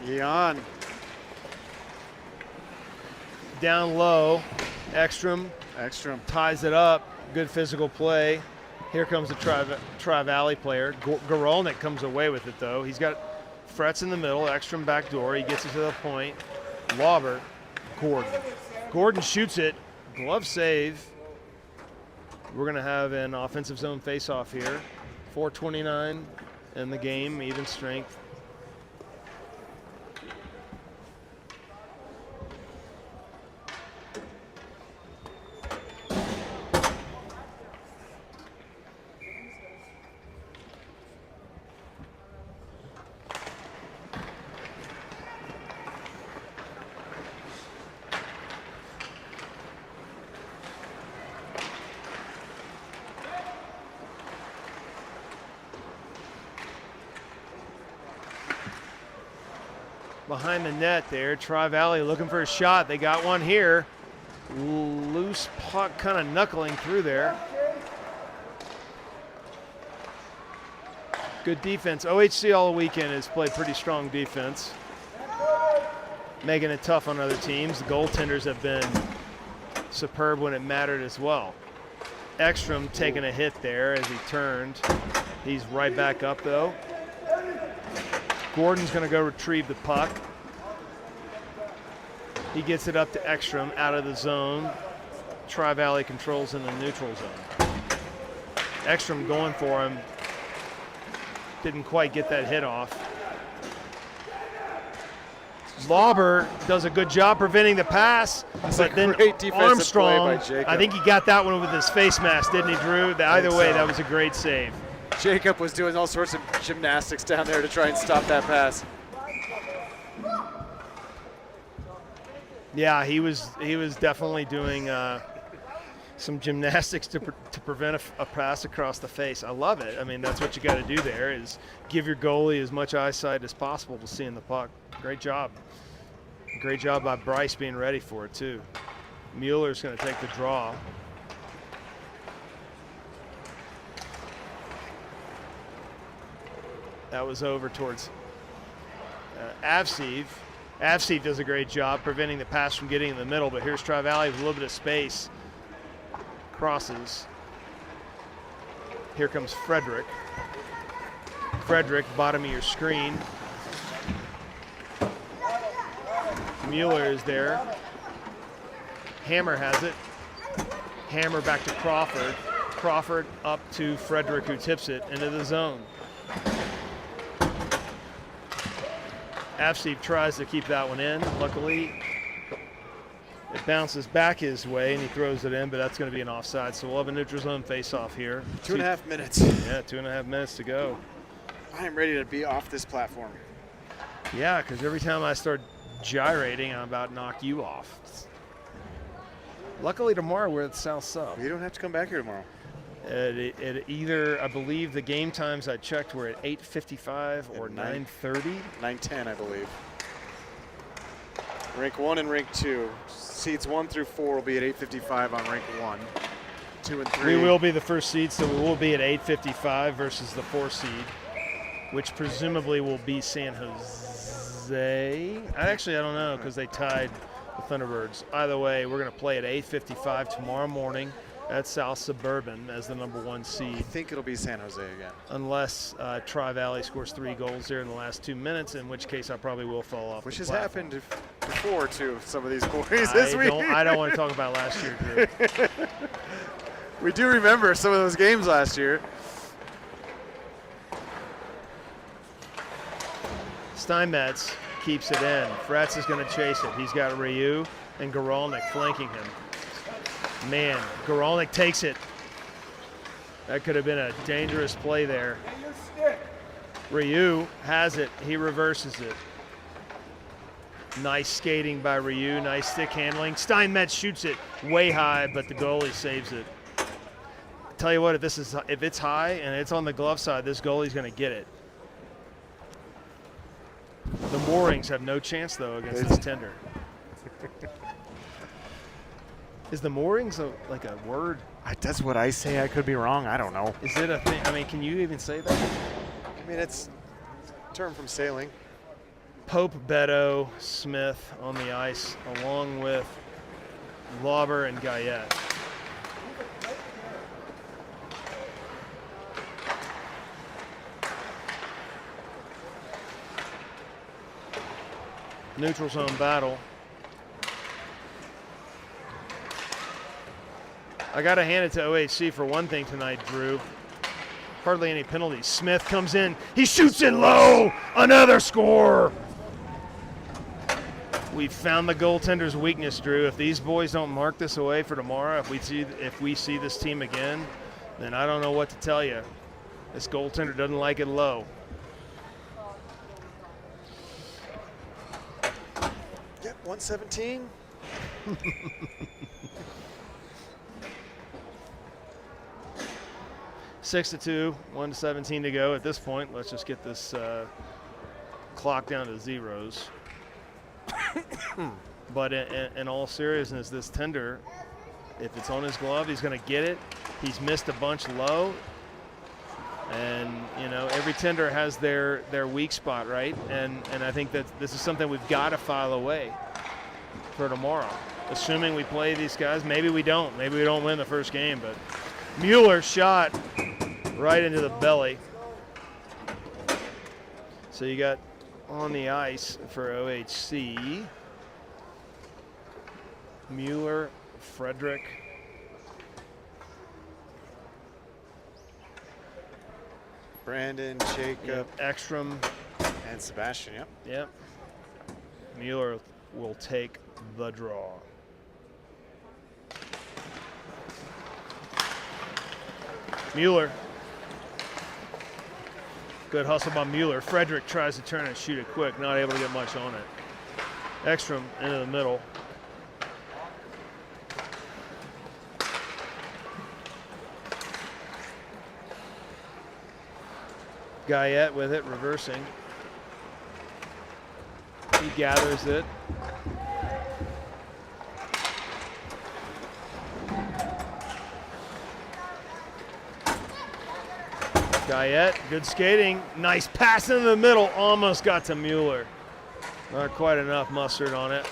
Yon. Down low, Ekstrom ties it up. Good physical play. Here comes the Tri-Valley player. Gorolnik comes away with it, though. He's got Fretz in the middle, Ekstrom back door. He gets it to the point. Lauber, Gordon. Gordon shoots it. Glove save. We're going to have an offensive zone face-off here. 4:29 in the game, even strength. Behind the net there, Tri-Valley looking for a shot. They got one here. Loose puck kind of knuckling through there. Good defense. OHC all weekend has played pretty strong defense, making it tough on other teams. The goaltenders have been superb when it mattered as well. Ekstrom taking a hit there as he turned. He's right back up though. Gordon's going to go retrieve the puck. He gets it up to Ekstrom out of the zone. Tri-Valley controls in the neutral zone. Ekstrom going for him. Didn't quite get that hit off. Lauber does a good job preventing the pass, but then Armstrong, I think he got that one with his face mask, didn't he, Drew? Either way, that was a great save. Jacob was doing all sorts of gymnastics down there to try and stop that pass. Yeah, he was definitely doing some gymnastics to prevent a pass across the face. I love it. I mean, that's what you got to do there, is give your goalie as much eyesight as possible to seeing the puck. Great job. Great job by Bryce being ready for it, too. Mueller's going to take the draw. That was over towards Avseev. Avseev does a great job preventing the pass from getting in the middle, but here's Tri-Valley with a little bit of space. Crosses. Here comes Frederick. Frederick, bottom of your screen. Mueller is there. Hammer has it. Hammer back to Crawford. Crawford up to Frederick, who tips it into the zone. Avseev tries to keep that one in. Luckily, it bounces back his way, and he throws it in, but that's going to be an offside. So we'll have a neutral zone face-off here. 2.5 minutes. Yeah, 2.5 minutes to go. I am ready to be off this platform. Yeah, because every time I start gyrating, I'm about to knock you off. Luckily, tomorrow we're at South Sub. You don't have to come back here tomorrow. Either, I believe the game times I checked were at 8:55 or 9:30. 9:10, I believe. Rank 1 and Rank 2. Seeds 1 through 4 will be at 8:55 on Rank 1. 2 and 3. We will be the first seed, so we will be at 8:55 versus the 4 seed, which presumably will be San Jose. I don't know, because they tied the Thunderbirds. Either way, we're going to play at 8:55 tomorrow morning at South Suburban as the #1 seed. I think it'll be San Jose again. Unless Tri-Valley scores 3 goals there in the last 2 minutes, in which case I probably will fall off. Which has happened before to some of these boys this week. I don't want to talk about last year, Drew. We do remember some of those games last year. Steinmetz keeps it in. Fretz is going to chase it. He's got Ryu and Gorolnik flanking him. Man, Gorolnik takes it. That could have been a dangerous play there. Ryu has it. He reverses it. Nice skating by Ryu. Nice stick handling. Steinmetz shoots it way high, but the goalie saves it. Tell you what, if it's high and it's on the glove side, this goalie's going to get it. The Moorings have no chance, though, against this tender. Is the Moorings like a word? That's what I say. I could be wrong. I don't know. Is it a thing? I mean, can you even say that? I mean, it's a term from sailing. Pope, Beto, Smith on the ice, along with Lauber and Guyette. Neutral zone battle. I got to hand it to OHC for one thing tonight, Drew. Hardly any penalties. Smith comes in. He shoots it low. Another score. We've found the goaltender's weakness, Drew. If these boys don't mark this away for tomorrow, if we see this team again, then I don't know what to tell you. This goaltender doesn't like it low. Yep, 117. 6-2, 1-17 to go at this point. Let's just get this clock down to zeros. But in all seriousness, this tender, if it's on his glove, he's going to get it. He's missed a bunch low. And, you know, every tender has their weak spot, right? And I think that this is something we've got to file away for tomorrow. Assuming we play these guys, maybe we don't. Maybe we don't win the first game, but Mueller shot right into the belly. So you got on the ice for OHC, Mueller, Frederick, Brandon, Jacob, Ekstrom, and Sebastian. Yep. Yep. Mueller will take the draw. Mueller. Good hustle by Mueller. Frederick tries to turn and shoot it quick, not able to get much on it. Ekstrom into the middle. Guyette with it, reversing. He gathers it. Guyette, good skating. Nice pass into the middle. Almost got to Mueller. Not quite enough mustard on it.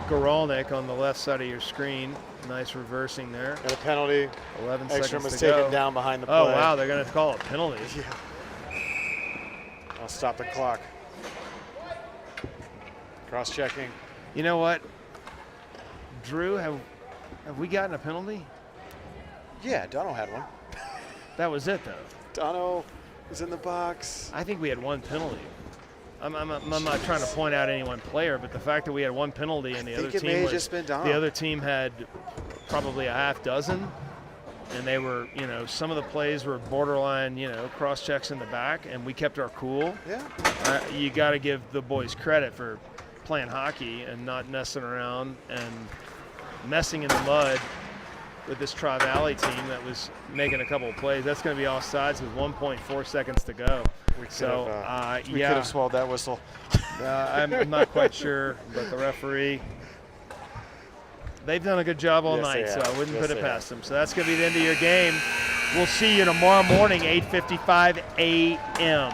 Goralnik on the left side of your screen. Nice reversing there. Got a penalty. 11 Ekstrom seconds was to taken go. down behind the play. Oh, wow, they're going to call a penalty. Yeah. I'll stop the clock. Cross-checking. You know what? Drew, have we gotten a penalty? Yeah, Dono had one. That was it, though. Dono was in the box. I think we had one penalty. I'm not trying to point out any one player, but the fact that we had one penalty and the other team had probably a half dozen, and they were, you know, some of the plays were borderline, you know, cross checks in the back, and we kept our cool. Yeah. You got to give the boys credit for playing hockey and not messing around and messing in the mud with this Tri-Valley team that was making a couple of plays. That's going to be offsides with 1.4 seconds to go. We could have swallowed that whistle. I'm not quite sure, but the referee, they've done a good job all night, so I wouldn't put it past them. So that's going to be the end of your game. We'll see you tomorrow morning, 8:55 a.m.